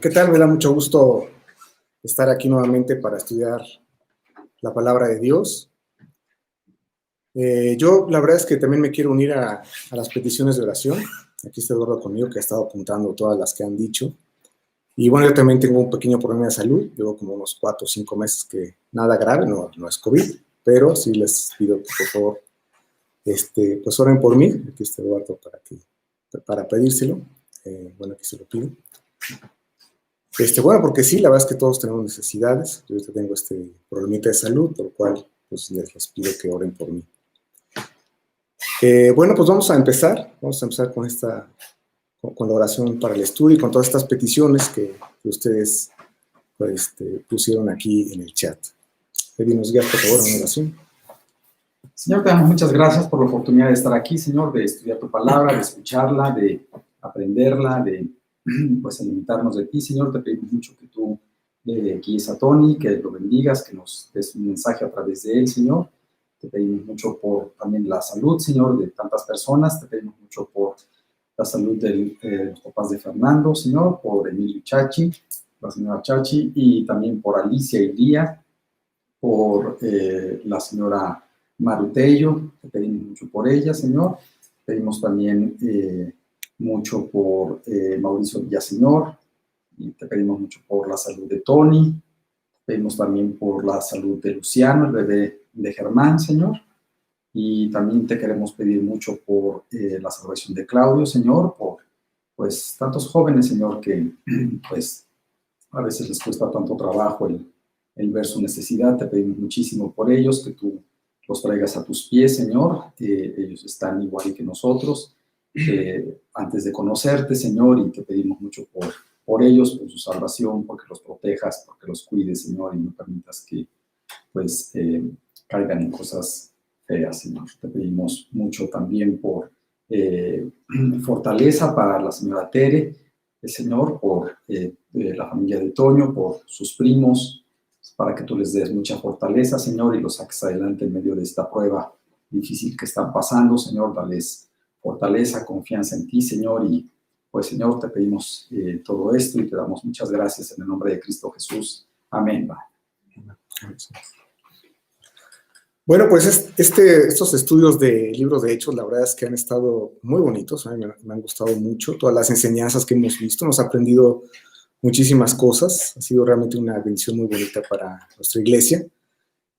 ¿Qué tal? Me da mucho gusto estar aquí nuevamente para estudiar la palabra de Dios. Yo la verdad es que también me quiero unir a las peticiones de oración. Aquí está Eduardo conmigo, que ha estado apuntando todas las que han dicho. Y bueno, yo también tengo un pequeño problema de salud. Llevo como unos 4 o 5 meses que nada grave, no es COVID, pero sí les pido que por favor pues oren por mí. Aquí está Eduardo para pedírselo. Bueno, aquí se lo pido. Bueno, porque sí, la verdad es que todos tenemos necesidades. Yo ahorita tengo este problemita de salud, por lo cual pues, les pido que oren por mí. Bueno, pues vamos a empezar con la oración para el estudio y con todas estas peticiones que ustedes pues, pusieron aquí en el chat. Pedimos guía, por favor, en oración. Señor, te damos muchas gracias por la oportunidad de estar aquí, Señor, de estudiar tu palabra, de escucharla, de aprenderla, de pues alimentarnos de ti, Señor. Te pedimos mucho que tú guíes a Tony, que lo bendigas, que nos des un mensaje a través de él, Señor. Te pedimos mucho por también la salud, Señor, de tantas personas. Te pedimos mucho por la salud de los papás de Fernando, Señor, por Emilio Chachi, la señora Chachi, y también por Alicia y Lía, por la señora Marutello. Te pedimos mucho por ella, Señor. Pedimos también mucho por Mauricio Villaseñor, y te pedimos mucho por la salud de Tony. Te pedimos también por la salud de Luciano, el bebé de Germán, Señor. Y también te queremos pedir mucho por la salvación de Claudio, Señor, por pues tantos jóvenes, Señor, que pues a veces les cuesta tanto trabajo el ver su necesidad. Te pedimos muchísimo por ellos, que tú los traigas a tus pies, Señor. Ellos están igual que nosotros antes de conocerte, Señor, y te pedimos mucho por ellos, por su salvación, porque los protejas, porque los cuides, Señor, y no permitas que pues caigan en cosas feas, Señor. Te pedimos mucho también por fortaleza para la señora Tere, Señor, por la familia de Toño, por sus primos, para que tú les des mucha fortaleza, Señor, y los saques adelante en medio de esta prueba difícil que están pasando, Señor. Dales fortaleza, confianza en ti, Señor, y pues, Señor, te pedimos todo esto y te damos muchas gracias en el nombre de Cristo Jesús. Amén. Bueno, pues estos estudios de libros de Hechos, la verdad es que han estado muy bonitos, me han gustado mucho, todas las enseñanzas que hemos visto, hemos aprendido muchísimas cosas, ha sido realmente una bendición muy bonita para nuestra iglesia.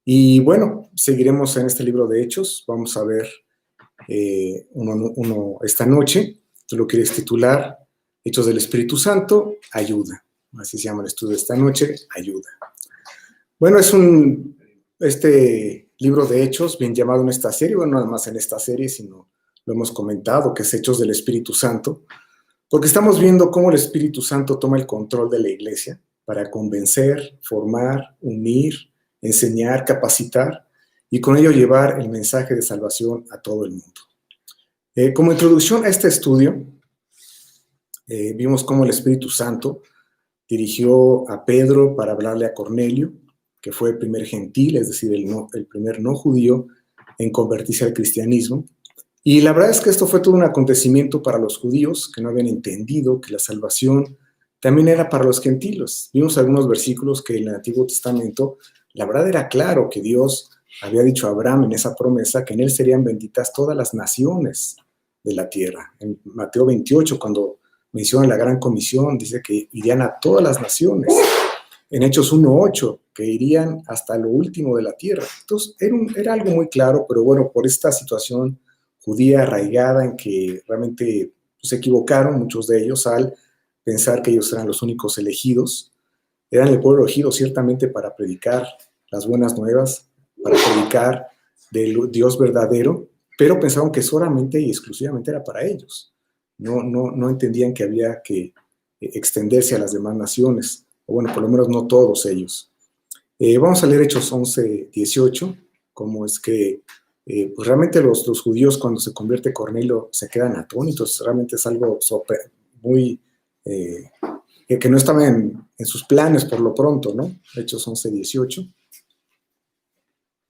Y bueno, seguiremos en este libro de Hechos, vamos a ver uno esta noche. Tú lo quieres titular Hechos del Espíritu Santo, ayuda. Así se llama el estudio de esta noche, ayuda. Bueno, es este libro de Hechos, bien llamado en esta serie, bueno, no nada más en esta serie, sino lo hemos comentado, que es Hechos del Espíritu Santo, porque estamos viendo cómo el Espíritu Santo toma el control de la iglesia para convencer, formar, unir, enseñar, capacitar y con ello llevar el mensaje de salvación a todo el mundo. Como introducción a este estudio, vimos cómo el Espíritu Santo dirigió a Pedro para hablarle a Cornelio, que fue el primer gentil, es decir, el primer no judío en convertirse al cristianismo. Y la verdad es que esto fue todo un acontecimiento para los judíos, que no habían entendido que la salvación también era para los gentiles. Vimos algunos versículos que en el Antiguo Testamento, la verdad era claro que Dios había dicho a Abraham en esa promesa que en él serían benditas todas las naciones de la tierra. En Mateo 28, cuando menciona la gran comisión, dice que irían a todas las naciones. En Hechos 1:8, que irían hasta lo último de la tierra. Entonces, era algo muy claro, pero bueno, por esta situación judía arraigada en que realmente se equivocaron muchos de ellos al pensar que ellos eran los únicos elegidos. Eran el pueblo elegido ciertamente para predicar las buenas nuevas, para predicar del Dios verdadero, pero pensaron que solamente y exclusivamente era para ellos. No entendían que había que extenderse a las demás naciones, o bueno, por lo menos no todos ellos. Vamos a leer Hechos 11:18, cómo es que pues realmente los judíos cuando se convierte Cornelio se quedan atónitos, realmente es algo muy que no estaba en sus planes por lo pronto, ¿no? Hechos 11:18.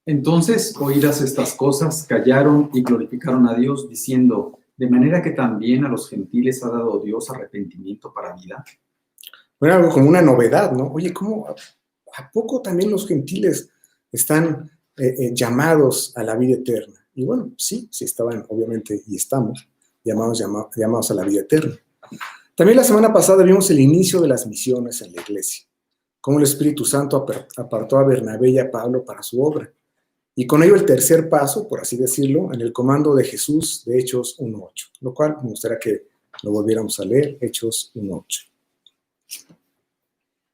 Entonces, oídas estas cosas, callaron y glorificaron a Dios, diciendo, de manera que también a los gentiles ha dado Dios arrepentimiento para vida. Era algo como una novedad, ¿no? Oye, ¿cómo? ¿A poco también los gentiles están llamados a la vida eterna? Y bueno, sí estaban, obviamente, y estamos llamados a la vida eterna. También la semana pasada vimos el inicio de las misiones en la iglesia, cómo el Espíritu Santo apartó a Bernabé y a Pablo para su obra. Y con ello el tercer paso, por así decirlo, en el comando de Jesús de Hechos 1:8, lo cual me gustaría que lo volviéramos a leer, Hechos 1:8.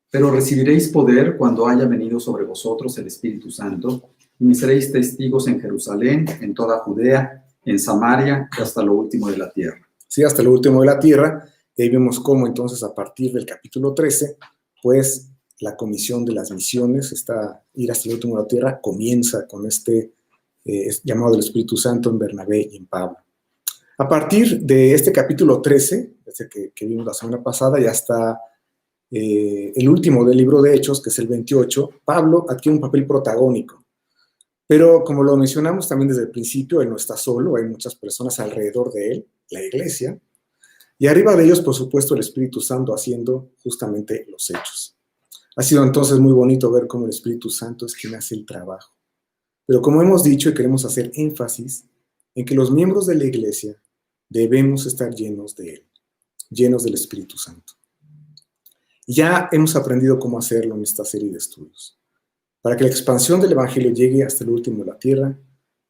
Pero recibiréis poder cuando haya venido sobre vosotros el Espíritu Santo, y me seréis testigos en Jerusalén, en toda Judea, en Samaria y hasta lo último de la tierra. Sí, hasta lo último de la tierra. Y ahí vemos cómo entonces a partir del capítulo 13, pues la comisión de las misiones, ir hasta el último de la tierra, comienza con este llamado del Espíritu Santo en Bernabé y en Pablo. A partir de este capítulo 13, desde que vimos la semana pasada, y hasta el último del libro de Hechos, que es el 28, Pablo adquiere un papel protagónico. Pero como lo mencionamos también desde el principio, él no está solo, hay muchas personas alrededor de él, la iglesia, y arriba de ellos, por supuesto, el Espíritu Santo haciendo justamente los hechos. Ha sido entonces muy bonito ver cómo el Espíritu Santo es quien hace el trabajo. Pero como hemos dicho y queremos hacer énfasis en que los miembros de la iglesia debemos estar llenos de él, llenos del Espíritu Santo. Ya hemos aprendido cómo hacerlo en esta serie de estudios. Para que la expansión del Evangelio llegue hasta el último de la tierra,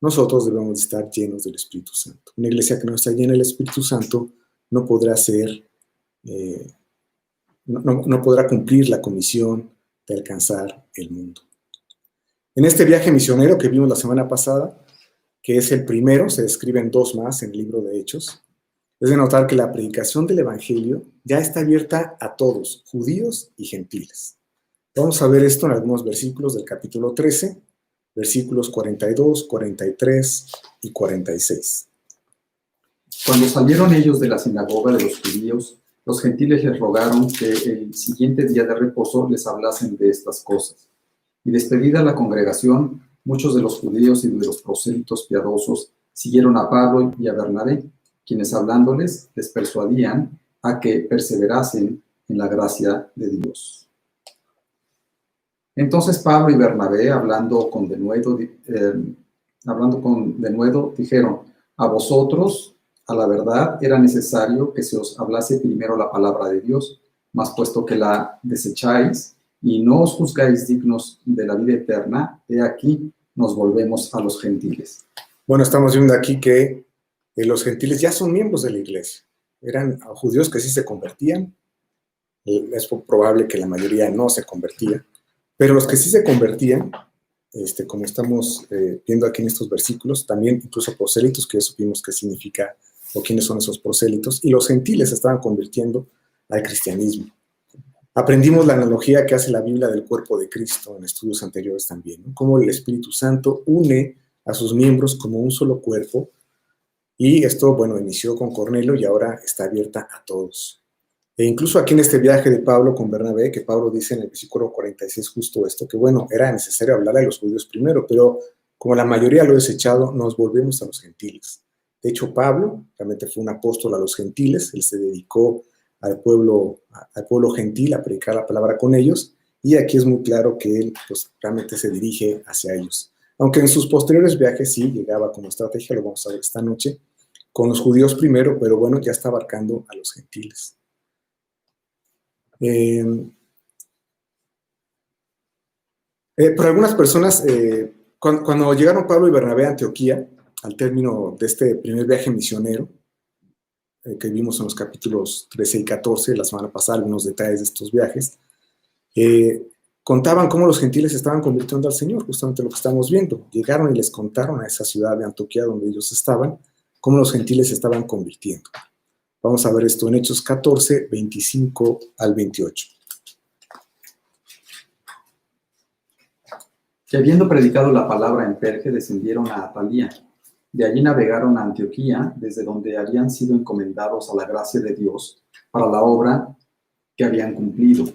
nosotros debemos estar llenos del Espíritu Santo. Una iglesia que no está llena del Espíritu Santo no podrá no podrá cumplir la comisión de alcanzar el mundo. En este viaje misionero que vimos la semana pasada, que es el primero, se describen dos más en el libro de Hechos, es de notar que la predicación del Evangelio ya está abierta a todos, judíos y gentiles. Vamos a ver esto en algunos versículos del capítulo 13, versículos 42, 43 y 46. Cuando salieron ellos de la sinagoga de los judíos, los gentiles les rogaron que el siguiente día de reposo les hablasen de estas cosas. Y despedida la congregación, muchos de los judíos y de los prosélitos piadosos siguieron a Pablo y a Bernabé, quienes hablándoles les persuadían a que perseverasen en la gracia de Dios. Entonces Pablo y Bernabé, hablando con denuedo, dijeron: a vosotros, a la verdad, era necesario que se os hablase primero la palabra de Dios, mas puesto que la desecháis y no os juzgáis dignos de la vida eterna, he aquí nos volvemos a los gentiles. Bueno, estamos viendo aquí que los gentiles ya son miembros de la iglesia. Eran judíos que sí se convertían. Es probable que la mayoría no se convertía. Pero los que sí se convertían, como estamos viendo aquí en estos versículos, también incluso prosélitos, que ya supimos qué significa o quiénes son esos prosélitos, y los gentiles se estaban convirtiendo al cristianismo. Aprendimos la analogía que hace la Biblia del cuerpo de Cristo en estudios anteriores también, ¿no? Cómo el Espíritu Santo une a sus miembros como un solo cuerpo, y esto, bueno, inició con Cornelio y ahora está abierta a todos. E incluso aquí en este viaje de Pablo con Bernabé, que Pablo dice en el versículo 46 justo esto, que bueno, era necesario hablar a los judíos primero, pero como la mayoría lo ha desechado, nos volvemos a los gentiles. De hecho, Pablo realmente fue un apóstol a los gentiles, él se dedicó al pueblo gentil a predicar la palabra con ellos, y aquí es muy claro que él pues, realmente se dirige hacia ellos. Aunque en sus posteriores viajes sí llegaba como estrategia, lo vamos a ver esta noche, con los judíos primero, pero bueno, ya está abarcando a los gentiles. Por algunas personas, cuando llegaron Pablo y Bernabé a Antioquía, al término de este primer viaje misionero, que vimos en los capítulos 13 y 14, la semana pasada, algunos detalles de estos viajes, contaban cómo los gentiles se estaban convirtiendo al Señor, justamente lo que estamos viendo. Llegaron y les contaron a esa ciudad de Antioquía donde ellos estaban, cómo los gentiles se estaban convirtiendo. Vamos a ver esto en Hechos 14, 25 al 28. Que habiendo predicado la palabra en Perge, descendieron a Atalía. De allí navegaron a Antioquía, desde donde habían sido encomendados a la gracia de Dios para la obra que habían cumplido.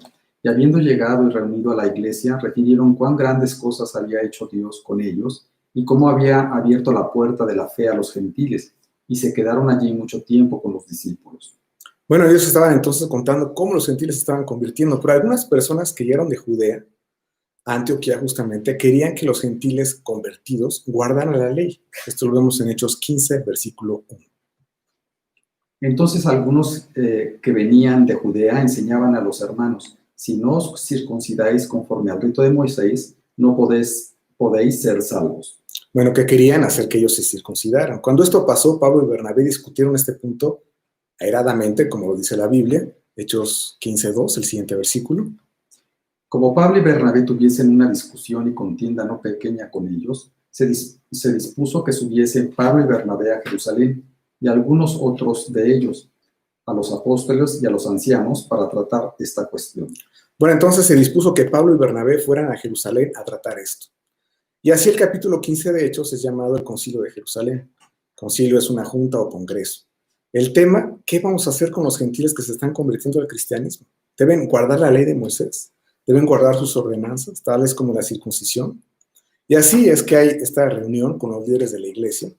Y habiendo llegado y reunido a la iglesia, refirieron cuán grandes cosas había hecho Dios con ellos y cómo había abierto la puerta de la fe a los gentiles, y se quedaron allí mucho tiempo con los discípulos. Bueno, ellos estaban entonces contando cómo los gentiles se estaban convirtiendo, pero algunas personas que llegaron de Judea a Antioquía justamente querían que los gentiles convertidos guardaran la ley. Esto lo vemos en Hechos 15, versículo 1. Entonces algunos que venían de Judea enseñaban a los hermanos: si no os circuncidáis conforme al rito de Moisés, no podéis ser salvos. Bueno, que querían hacer que ellos se circuncidaran. Cuando esto pasó, Pablo y Bernabé discutieron este punto airadamente, como lo dice la Biblia, Hechos 15:2, el siguiente versículo. Como Pablo y Bernabé tuviesen una discusión y contienda no pequeña con ellos, se dispuso que subiesen Pablo y Bernabé a Jerusalén y algunos otros de ellos, a los apóstoles y a los ancianos, para tratar esta cuestión. Bueno, entonces se dispuso que Pablo y Bernabé fueran a Jerusalén a tratar esto. Y así el capítulo 15 de Hechos es llamado el Concilio de Jerusalén. Concilio es una junta o congreso. El tema: ¿qué vamos a hacer con los gentiles que se están convirtiendo al cristianismo? ¿Deben guardar la ley de Moisés? ¿Deben guardar sus ordenanzas, tales como la circuncisión? Y así es que hay esta reunión con los líderes de la iglesia.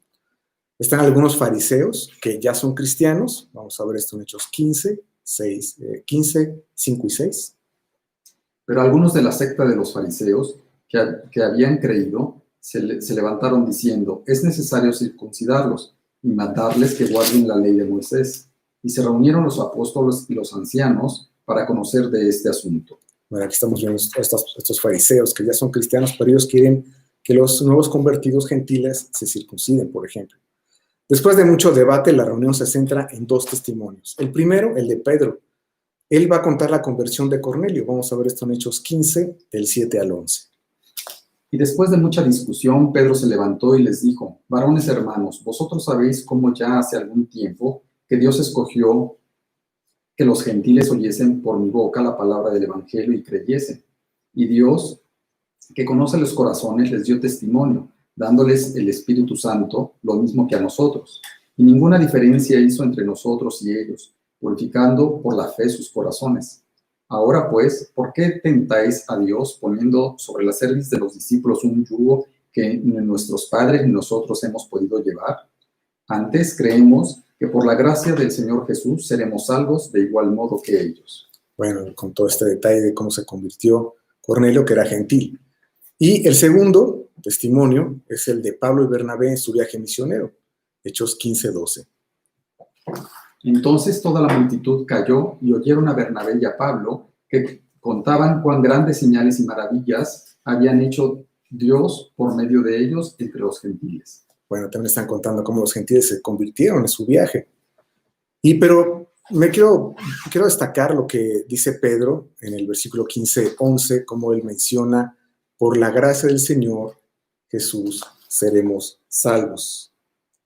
Están algunos fariseos que ya son cristianos. Vamos a ver esto en Hechos 15, 5 y 6. Pero algunos de la secta de los fariseos que habían creído se levantaron diciendo: es necesario circuncidarlos y mandarles que guarden la ley de Moisés. Y se reunieron los apóstoles y los ancianos para conocer de este asunto. Bueno, aquí estamos viendo estos fariseos que ya son cristianos, pero ellos quieren que los nuevos convertidos gentiles se circunciden, por ejemplo. Después de mucho debate, la reunión se centra en dos testimonios. El primero, el de Pedro. Él va a contar la conversión de Cornelio. Vamos a ver esto en Hechos 15, del 7 al 11. Y después de mucha discusión, Pedro se levantó y les dijo: varones hermanos, vosotros sabéis cómo ya hace algún tiempo que Dios escogió que los gentiles oyesen por mi boca la palabra del evangelio y creyesen. Y Dios, que conoce los corazones, les dio testimonio, dándoles el Espíritu Santo, lo mismo que a nosotros. Y ninguna diferencia hizo entre nosotros y ellos, purificando por la fe sus corazones. Ahora pues, ¿por qué tentáis a Dios poniendo sobre la cerviz de los discípulos un yugo que nuestros padres y nosotros hemos podido llevar? Antes creemos que por la gracia del Señor Jesús seremos salvos de igual modo que ellos. Bueno, con todo este detalle de cómo se convirtió Cornelio, que era gentil. Y el segundo testimonio es el de Pablo y Bernabé en su viaje misionero, Hechos 15:12. Entonces toda la multitud cayó y oyeron a Bernabé y a Pablo, que contaban cuán grandes señales y maravillas habían hecho Dios por medio de ellos entre los gentiles. Bueno, también están contando cómo los gentiles se convirtieron en su viaje. Pero quiero destacar lo que dice Pedro en el versículo 15:11, como él menciona: por la gracia del Señor Jesús seremos salvos.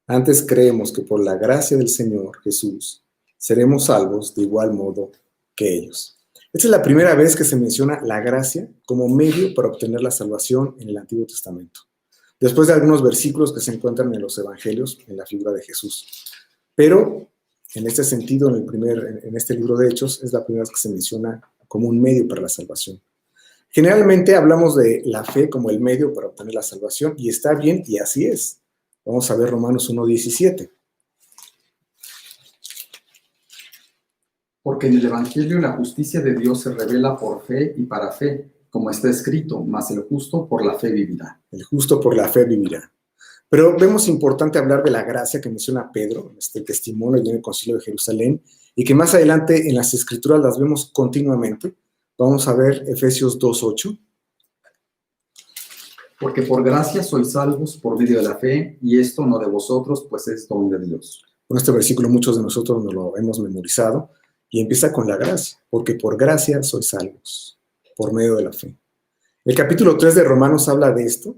Antes creemos que por la gracia del Señor Jesús seremos salvos de igual modo que ellos. Esta es la primera vez que se menciona la gracia como medio para obtener la salvación en el Antiguo Testamento, después de algunos versículos que se encuentran en los evangelios en la figura de Jesús. Pero en este sentido, en este libro de Hechos, es la primera vez que se menciona como un medio para la salvación. Generalmente hablamos de la fe como el medio para obtener la salvación, y está bien, y así es. Vamos a ver Romanos 1:17. Porque en el Evangelio la justicia de Dios se revela por fe y para fe, como está escrito: mas el justo por la fe vivirá. El justo por la fe vivirá. Pero vemos importante hablar de la gracia que menciona Pedro, este testimonio en el Concilio de Jerusalén, y que más adelante en las Escrituras las vemos continuamente. Vamos a ver Efesios 2:8. Porque por gracia sois salvos por medio de la fe, y esto no de vosotros, pues es don de Dios. Con este versículo muchos de nosotros nos lo hemos memorizado, y empieza con la gracia, porque por gracia sois salvos, por medio de la fe. El capítulo 3 de Romanos habla de esto,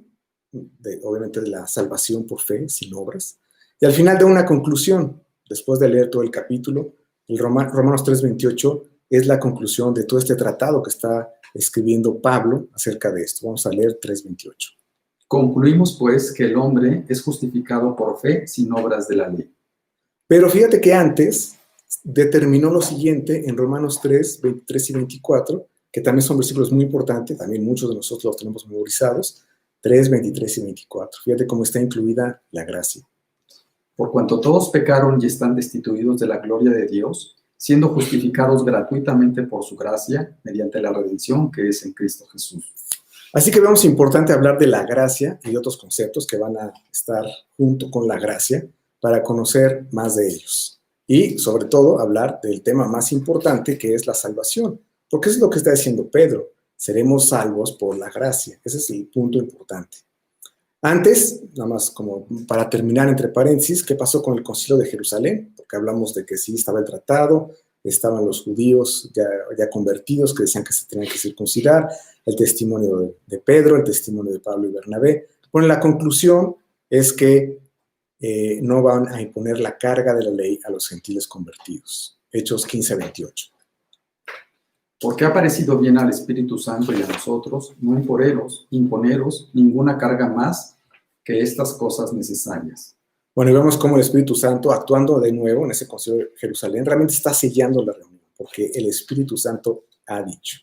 obviamente de la salvación por fe, sin obras, y al final da una conclusión. Después de leer todo el capítulo, el Romanos 3:28 es la conclusión de todo este tratado que está escribiendo Pablo acerca de esto. Vamos a leer 3:28. Concluimos, pues, que el hombre es justificado por fe sin obras de la ley. Pero fíjate que antes determinó lo siguiente en Romanos 3:23 y 24, que también son versículos muy importantes, también muchos de nosotros los tenemos memorizados, 3:23 y 24. Fíjate cómo está incluida la gracia. Por cuanto todos pecaron y están destituidos de la gloria de Dios, siendo justificados gratuitamente por su gracia, mediante la redención que es en Cristo Jesús. Así que vemos importante hablar de la gracia y de otros conceptos que van a estar junto con la gracia para conocer más de ellos. Y, sobre todo, hablar del tema más importante, que es la salvación. Porque eso es lo que está diciendo Pedro. Seremos salvos por la gracia. Ese es el punto importante. Antes, nada más como para terminar entre paréntesis, ¿qué pasó con el Concilio de Jerusalén? Porque hablamos de que sí estaba el tratado, estaban los judíos ya convertidos que decían que se tenían que circuncidar, el testimonio de Pedro, el testimonio de Pablo y Bernabé. Bueno, la conclusión es que no van a imponer la carga de la ley a los gentiles convertidos. Hechos 15:28. Porque ha parecido bien al Espíritu Santo y a nosotros no imponeros ninguna carga más que estas cosas necesarias. Bueno, y vemos cómo el Espíritu Santo, actuando de nuevo en ese Concilio de Jerusalén, realmente está sellando la reunión, porque el Espíritu Santo ha dicho.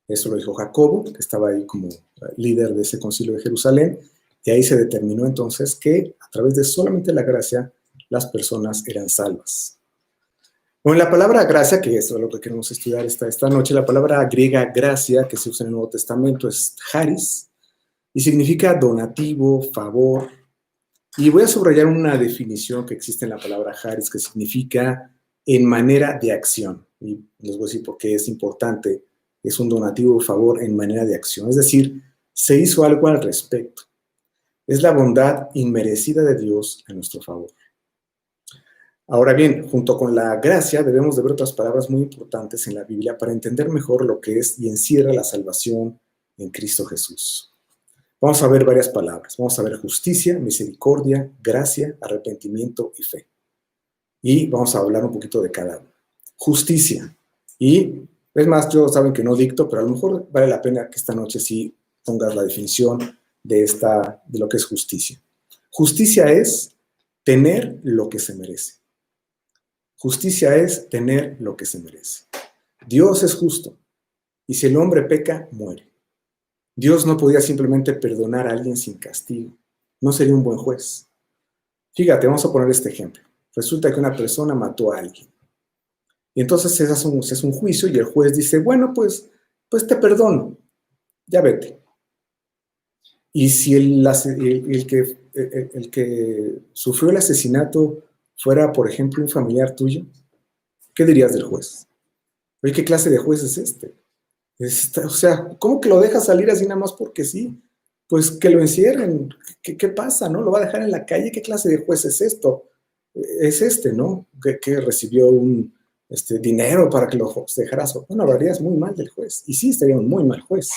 Eso lo dijo Jacobo, que estaba ahí como líder de ese Concilio de Jerusalén, y ahí se determinó entonces que a través de solamente la gracia las personas eran salvas. Bueno, la palabra gracia, que es lo que queremos estudiar esta noche, la palabra griega gracia que se usa en el Nuevo Testamento es charis y significa donativo, favor. Y voy a subrayar una definición que existe en la palabra charis que significa en manera de acción. Y les voy a decir por qué es importante. Es un donativo, favor en manera de acción. Es decir, se hizo algo al respecto. Es la bondad inmerecida de Dios a nuestro favor. Ahora bien, junto con la gracia debemos de ver otras palabras muy importantes en la Biblia para entender mejor lo que es y encierra la salvación en Cristo Jesús. Vamos a ver varias palabras. Vamos a ver justicia, misericordia, gracia, arrepentimiento y fe. Y vamos a hablar un poquito de cada uno. Justicia. Y es más, yo saben que no dicto, pero a lo mejor vale la pena que esta noche sí pongas la definición de lo que es justicia. Justicia es tener lo que se merece. Justicia es tener lo que se merece. Dios es justo, y si el hombre peca, muere. Dios no podía simplemente perdonar a alguien sin castigo. No sería un buen juez. Fíjate, vamos a poner este ejemplo. Resulta que una persona mató a alguien. Y entonces se hace un juicio y el juez dice, bueno, pues te perdono, ya vete. Y si el que sufrió el asesinato fuera, por ejemplo, un familiar tuyo, ¿qué dirías del juez? Oye, ¿qué clase de juez es este? O sea, ¿cómo que lo deja salir así nada más porque sí? Pues que lo encierren. ¿Qué pasa, no? ¿Lo va a dejar en la calle? ¿Qué clase de juez es esto? Es ¿no? Que recibió un dinero para que lo dejara. Bueno, hablarías muy mal del juez. Y sí, estaría un muy mal juez.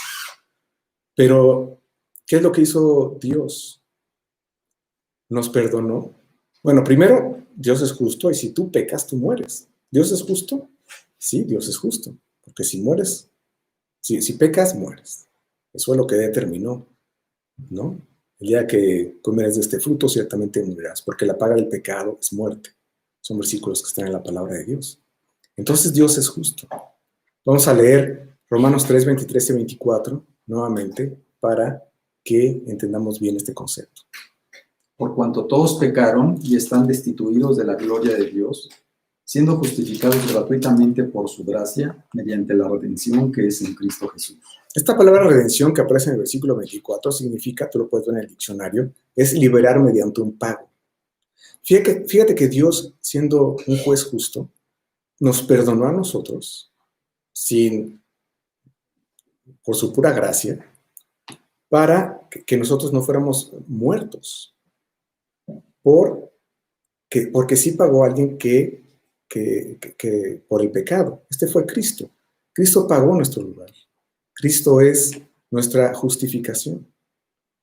Pero, ¿qué es lo que hizo Dios? Nos perdonó. Bueno, primero, Dios es justo y si tú pecas, tú mueres. ¿Dios es justo? Sí, Dios es justo. Porque si mueres, si pecas, mueres. Eso es lo que determinó, ¿no? El día que comeres de este fruto, ciertamente morirás, porque la paga del pecado es muerte. Son versículos que están en la palabra de Dios. Entonces, Dios es justo. Vamos a leer Romanos 3, 23 y 24 nuevamente para que entendamos bien este concepto. Por cuanto todos pecaron y están destituidos de la gloria de Dios, siendo justificados gratuitamente por su gracia, mediante la redención que es en Cristo Jesús. Esta palabra redención que aparece en el versículo 24 significa, tú lo puedes ver en el diccionario, es liberar mediante un pago. Fíjate que Dios, siendo un juez justo, nos perdonó a nosotros por su pura gracia, para que nosotros no fuéramos muertos. Porque sí pagó a alguien que por el pecado. Este fue Cristo. Cristo pagó nuestro lugar. Cristo es nuestra justificación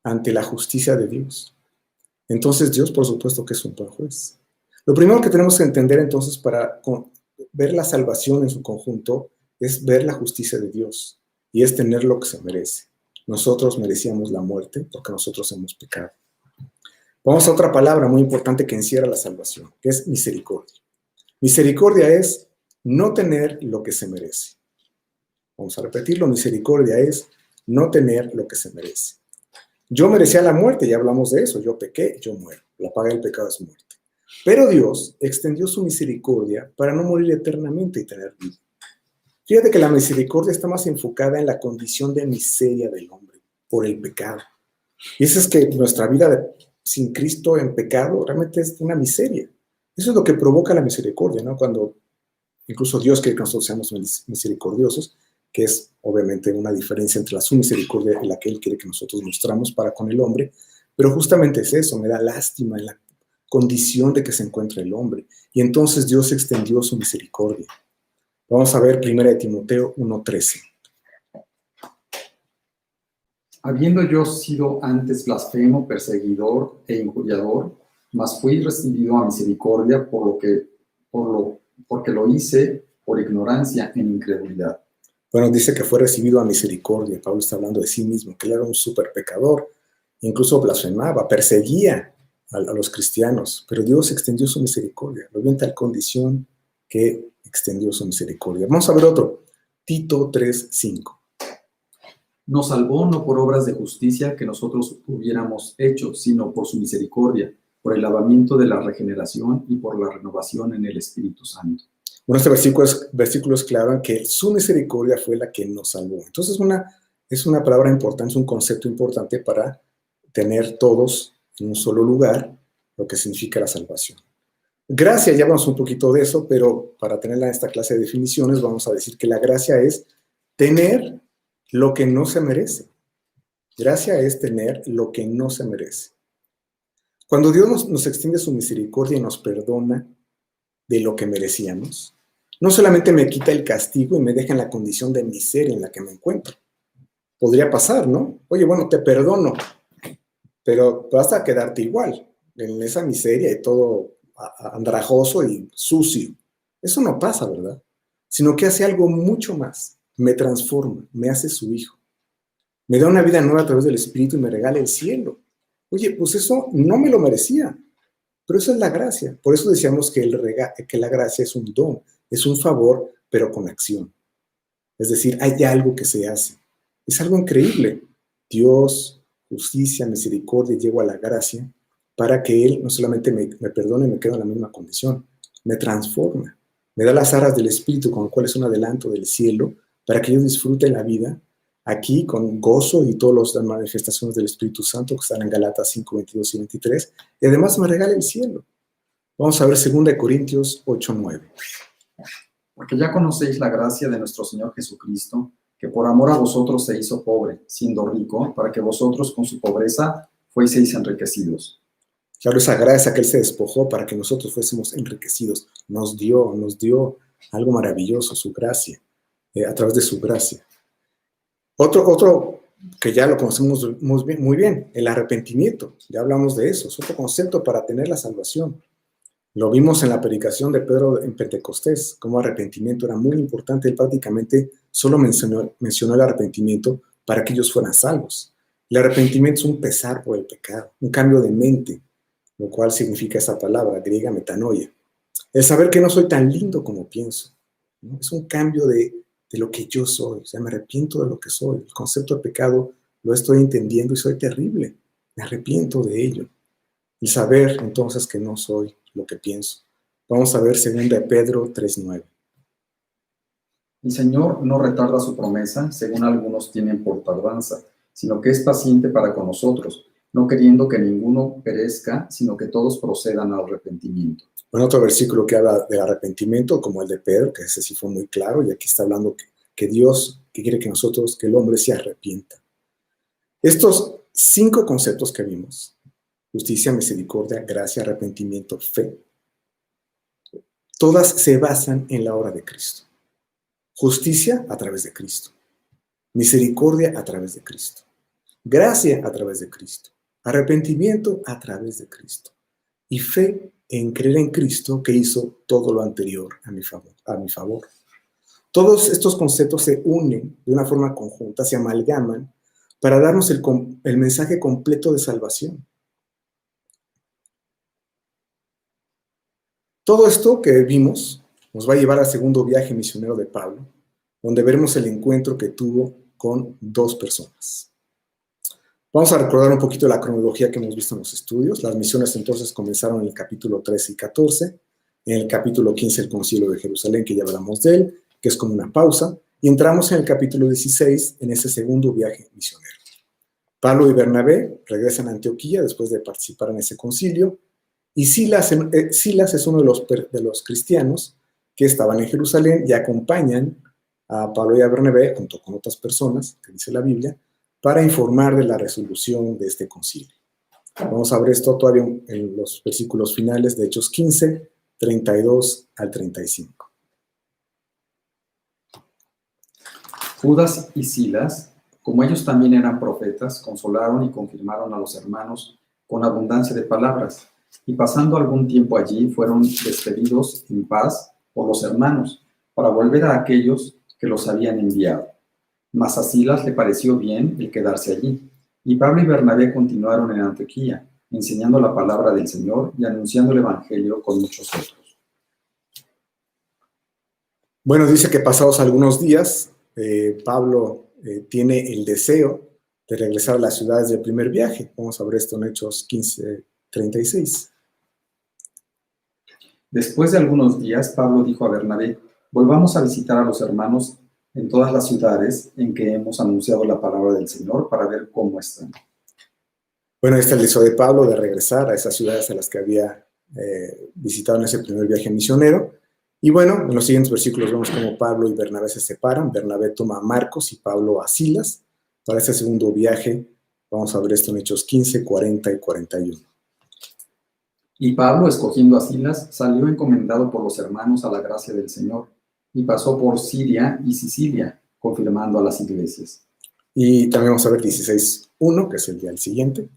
ante la justicia de Dios. Entonces Dios, por supuesto, que es un buen juez. Lo primero que tenemos que entender entonces para ver la salvación en su conjunto es ver la justicia de Dios y es tener lo que se merece. Nosotros merecíamos la muerte porque nosotros hemos pecado. Vamos a otra palabra muy importante que encierra la salvación, que es misericordia. Misericordia es no tener lo que se merece. Vamos a repetirlo, misericordia es no tener lo que se merece. Yo merecía la muerte, ya hablamos de eso, yo pequé, yo muero. La paga del pecado es muerte. Pero Dios extendió su misericordia para no morir eternamente y tener vida. Fíjate que la misericordia está más enfocada en la condición de miseria del hombre por el pecado. Y eso es que nuestra vida sin Cristo en pecado realmente es una miseria. Eso es lo que provoca la misericordia, ¿no? Cuando incluso Dios quiere que nosotros seamos misericordiosos, que es obviamente una diferencia entre su misericordia y la que Él quiere que nosotros mostramos para con el hombre, pero justamente es eso, me da lástima en la condición de que se encuentra el hombre. Y entonces Dios extendió su misericordia. Vamos a ver 1 Timoteo 1:13. Habiendo yo sido antes blasfemo, perseguidor e injuriador, mas fui recibido a misericordia porque lo hice por ignorancia en incredulidad. Bueno, dice que fue recibido a misericordia. Pablo está hablando de sí mismo, que él era un súper pecador, incluso blasfemaba, perseguía a los cristianos, pero Dios extendió su misericordia, lo vio en tal condición que extendió su misericordia. Vamos a ver otro, Tito 3:5. Nos salvó no por obras de justicia que nosotros hubiéramos hecho, sino por su misericordia, por el lavamiento de la regeneración y por la renovación en el Espíritu Santo. Bueno, este versículo es claro en que su misericordia fue la que nos salvó. Entonces es una palabra importante, es un concepto importante para tener todos en un solo lugar lo que significa la salvación. Gracia, ya hablamos un poquito de eso, pero para tener esta clase de definiciones vamos a decir que la gracia es tener lo que no se merece. Gracia es tener lo que no se merece. Cuando Dios nos extiende su misericordia y nos perdona de lo que merecíamos, no solamente me quita el castigo y me deja en la condición de miseria en la que me encuentro. Podría pasar, ¿no? Oye, bueno, te perdono, pero vas a quedarte igual, en esa miseria y todo andrajoso y sucio. Eso no pasa, ¿verdad? Sino que hace algo mucho más. Me transforma, me hace su hijo. Me da una vida nueva a través del Espíritu y me regala el cielo. Oye, pues eso no me lo merecía, pero eso es la gracia. Por eso decíamos que la gracia es un don, es un favor, pero con acción. Es decir, hay algo que se hace. Es algo increíble. Dios, justicia, misericordia, llego a la gracia para que Él no solamente me perdone y me quede en la misma condición, me transforma, me da las aras del Espíritu, con lo cual es un adelanto del cielo, para que yo disfrute la vida aquí con gozo y todas las manifestaciones del Espíritu Santo que están en Galatas 5, 22 y 23, y además me regala el cielo. Vamos a ver 2 Corintios 8, 9. Porque ya conocéis la gracia de nuestro Señor Jesucristo, que por amor a vosotros se hizo pobre, siendo rico, para que vosotros con su pobreza fueseis enriquecidos. Claro, esa gracia que Él se despojó para que nosotros fuésemos enriquecidos. Nos dio algo maravilloso, su gracia, a través de su gracia. Otro que ya lo conocemos muy bien, el arrepentimiento. Ya hablamos de eso, es otro concepto para tener la salvación. Lo vimos en la predicación de Pedro en Pentecostés, como arrepentimiento era muy importante. Él prácticamente solo mencionó el arrepentimiento para que ellos fueran salvos. El arrepentimiento es un pesar por el pecado, un cambio de mente, lo cual significa esa palabra griega metanoia. El saber que no soy tan lindo como pienso, ¿no? Es un cambio de lo que yo soy, o sea, me arrepiento de lo que soy. El concepto de pecado lo estoy entendiendo y soy terrible, me arrepiento de ello. El saber entonces que no soy lo que pienso. Vamos a ver 2 Pedro 3:9. El Señor no retarda su promesa, según algunos tienen por tardanza, sino que es paciente para con nosotros, no queriendo que ninguno perezca, sino que todos procedan al arrepentimiento. Bueno, otro versículo que habla del arrepentimiento, como el de Pedro, que ese sí fue muy claro, y aquí está hablando que Dios que quiere que el hombre se arrepienta. Estos 5 conceptos que vimos, justicia, misericordia, gracia, arrepentimiento, fe, todas se basan en la obra de Cristo. Justicia a través de Cristo. Misericordia a través de Cristo. Gracia a través de Cristo. Arrepentimiento a través de Cristo. Y fe en creer en Cristo que hizo todo lo anterior a mi favor. Todos estos conceptos se unen de una forma conjunta, se amalgaman para darnos el mensaje completo de salvación. Todo esto que vimos nos va a llevar al segundo viaje misionero de Pablo, donde veremos el encuentro que tuvo con 2 personas. Vamos a recordar un poquito la cronología que hemos visto en los estudios. Las misiones entonces comenzaron en el capítulo 13 y 14. En el capítulo 15 el concilio de Jerusalén, que ya hablamos de él, que es como una pausa. Y entramos en el capítulo 16, en ese segundo viaje misionero. Pablo y Bernabé regresan a Antioquía después de participar en ese concilio. Y Silas es uno de los cristianos que estaban en Jerusalén y acompañan a Pablo y a Bernabé, junto con otras personas, que dice la Biblia, para informar de la resolución de este concilio. Vamos a ver esto todavía en los versículos finales de Hechos 15, 32 al 35. Judas y Silas, como ellos también eran profetas, consolaron y confirmaron a los hermanos con abundancia de palabras, y pasando algún tiempo allí fueron despedidos en paz por los hermanos, para volver a aquellos que los habían enviado. Mas a Silas le pareció bien el quedarse allí, y Pablo y Bernabé continuaron en Antioquía, enseñando la palabra del Señor y anunciando el Evangelio con muchos otros. Bueno, dice que pasados algunos días, Pablo tiene el deseo de regresar a las ciudades del primer viaje. Vamos a ver esto en Hechos 15, 36. Después de algunos días, Pablo dijo a Bernabé: volvamos a visitar a los hermanos en todas las ciudades en que hemos anunciado la palabra del Señor para ver cómo están. Bueno, este es el deseo de Pablo de regresar a esas ciudades a las que había visitado en ese primer viaje misionero. Y bueno, en los siguientes versículos vemos cómo Pablo y Bernabé se separan. Bernabé toma a Marcos y Pablo a Silas para ese segundo viaje. Vamos a ver esto en Hechos 15, 40 y 41. Y Pablo, escogiendo a Silas, salió encomendado por los hermanos a la gracia del Señor, y pasó por Siria y Sicilia, confirmando a las iglesias. Y también vamos a ver 16:1, que es el día siguiente.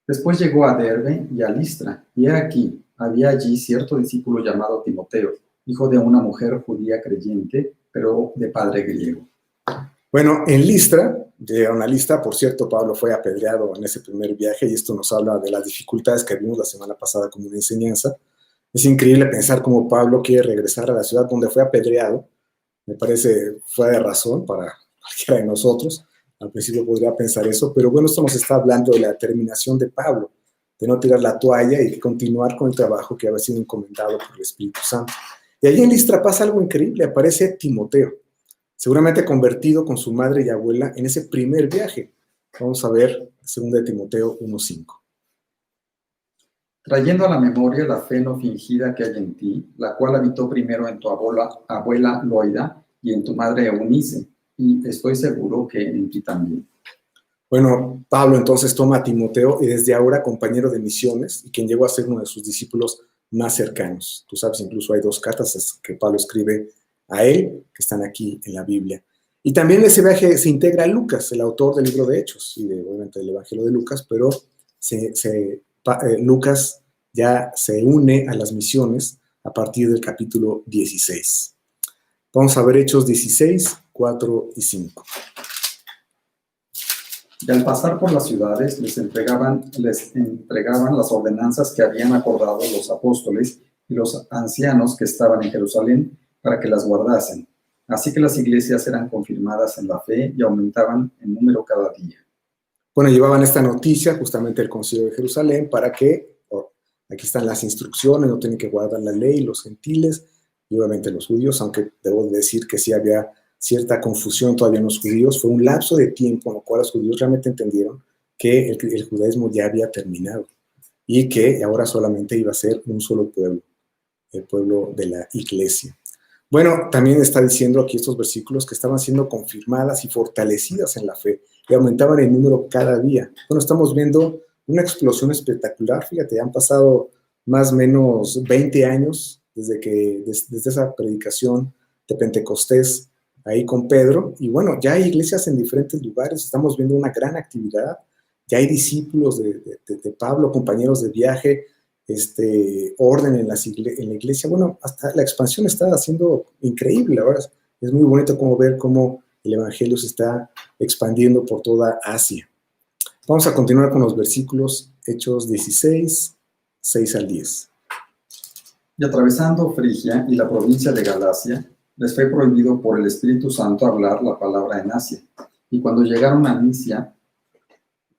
Después llegó a Derbe y a Listra, y aquí, había allí cierto discípulo llamado Timoteo, hijo de una mujer judía creyente, pero de padre griego. Bueno, en Listra, llegaron a Listra, por cierto, Pablo fue apedreado en ese primer viaje, y esto nos habla de las dificultades que vimos la semana pasada como una enseñanza. Es increíble pensar cómo Pablo quiere regresar a la ciudad donde fue apedreado. Me parece fuera de razón para cualquiera de nosotros. Al principio podría pensar eso, pero bueno, esto nos está hablando de la determinación de Pablo, de no tirar la toalla y de continuar con el trabajo que había sido encomendado por el Espíritu Santo. Y allí en Listra pasa algo increíble, aparece Timoteo, seguramente convertido con su madre y abuela en ese primer viaje. Vamos a ver 2 Timoteo 1:5. Trayendo a la memoria la fe no fingida que hay en ti, la cual habitó primero en tu abuela Loida y en tu madre Eunice, y estoy seguro que en ti también. Bueno, Pablo entonces toma a Timoteo y desde ahora compañero de misiones y quien llegó a ser uno de sus discípulos más cercanos. Tú sabes, incluso hay 2 cartas que Pablo escribe a él, que están aquí en la Biblia. Y también en ese viaje se integra Lucas, el autor del libro de Hechos, y obviamente del Evangelio de Lucas, pero Lucas ya se une a las misiones a partir del capítulo 16. Vamos a ver Hechos 16, 4 y 5. Y al pasar por las ciudades les entregaban las ordenanzas que habían acordado los apóstoles y los ancianos que estaban en Jerusalén para que las guardasen. Así que las iglesias eran confirmadas en la fe y aumentaban en número cada día. Bueno, llevaban esta noticia justamente el concilio de Jerusalén para que, aquí están las instrucciones, no tienen que guardar la ley, los gentiles y obviamente los judíos, aunque debo decir que sí había cierta confusión todavía en los judíos. Fue un lapso de tiempo en el cual los judíos realmente entendieron que el judaísmo ya había terminado y que ahora solamente iba a ser un solo pueblo, el pueblo de la iglesia. Bueno, también está diciendo aquí estos versículos que estaban siendo confirmadas y fortalecidas en la fe y aumentaban en número cada día. Bueno, estamos viendo una explosión espectacular. Fíjate, han pasado más o menos 20 años desde esa predicación de Pentecostés ahí con Pedro. Y bueno, ya hay iglesias en diferentes lugares. Estamos viendo una gran actividad. Ya hay discípulos de Pablo, compañeros de viaje, orden en la iglesia. Bueno, hasta la expansión está haciendo increíble. La verdad, es muy bonito ver cómo el evangelio se está expandiendo por toda Asia. Vamos a continuar con los versículos, Hechos 16, 6 al 10. Y atravesando Frigia y la provincia de Galacia, les fue prohibido por el Espíritu Santo hablar la palabra en Asia. Y cuando llegaron a Misia,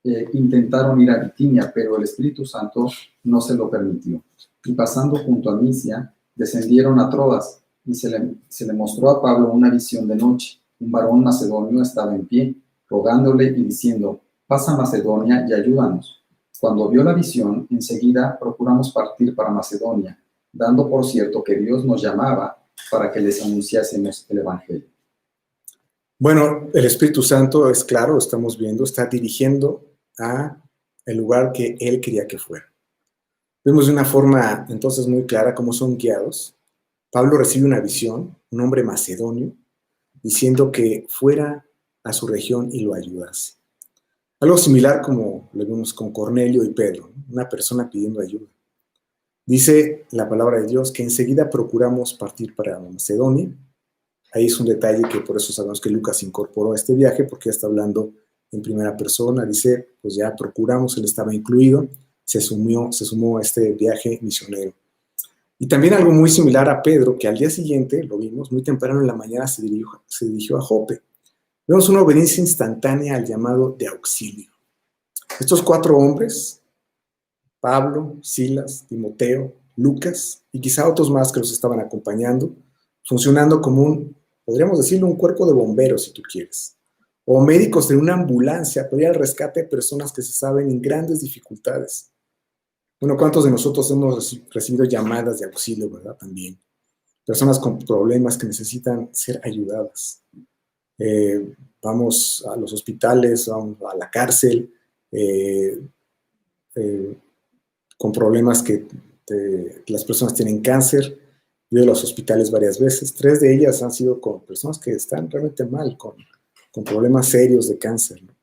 intentaron ir a Bitinia, pero el Espíritu Santo no se lo permitió. Y pasando junto a Misia, descendieron a Troas, y se le mostró a Pablo una visión de noche. Un varón macedonio estaba en pie, rogándole y diciendo: pasa a Macedonia y ayúdanos. Cuando vio la visión, enseguida procuramos partir para Macedonia, dando por cierto que Dios nos llamaba para que les anunciásemos el Evangelio. Bueno, el Espíritu Santo, es claro, lo estamos viendo, está dirigiendo a el lugar que Él quería que fuera. Vemos de una forma entonces muy clara cómo son guiados. Pablo recibe una visión, un hombre macedonio, diciendo que fuera a su región y lo ayudase. Algo similar como lo vimos con Cornelio y Pedro, una persona pidiendo ayuda. Dice la palabra de Dios que enseguida procuramos partir para Macedonia. Ahí es un detalle que por eso sabemos que Lucas incorporó a este viaje, porque ya está hablando en primera persona. Dice, pues ya procuramos, él estaba incluido, se sumó a este viaje misionero. Y también algo muy similar a Pedro, que al día siguiente, lo vimos, muy temprano en la mañana se dirigió a Jope. Vemos una obediencia instantánea al llamado de auxilio. Estos 4 hombres, Pablo, Silas, Timoteo, Lucas y quizá otros más que los estaban acompañando, funcionando como podríamos decirlo, un cuerpo de bomberos, si tú quieres, o médicos de una ambulancia para ir al rescate de personas que se saben en grandes dificultades. Bueno, ¿cuántos de nosotros hemos recibido llamadas de auxilio, verdad? También. Personas con problemas que necesitan ser ayudadas. Vamos a los hospitales, vamos a la cárcel, con problemas que las personas tienen cáncer. He ido a los hospitales varias veces. 3 de ellas han sido con personas que están realmente mal, con problemas serios de cáncer, ¿no?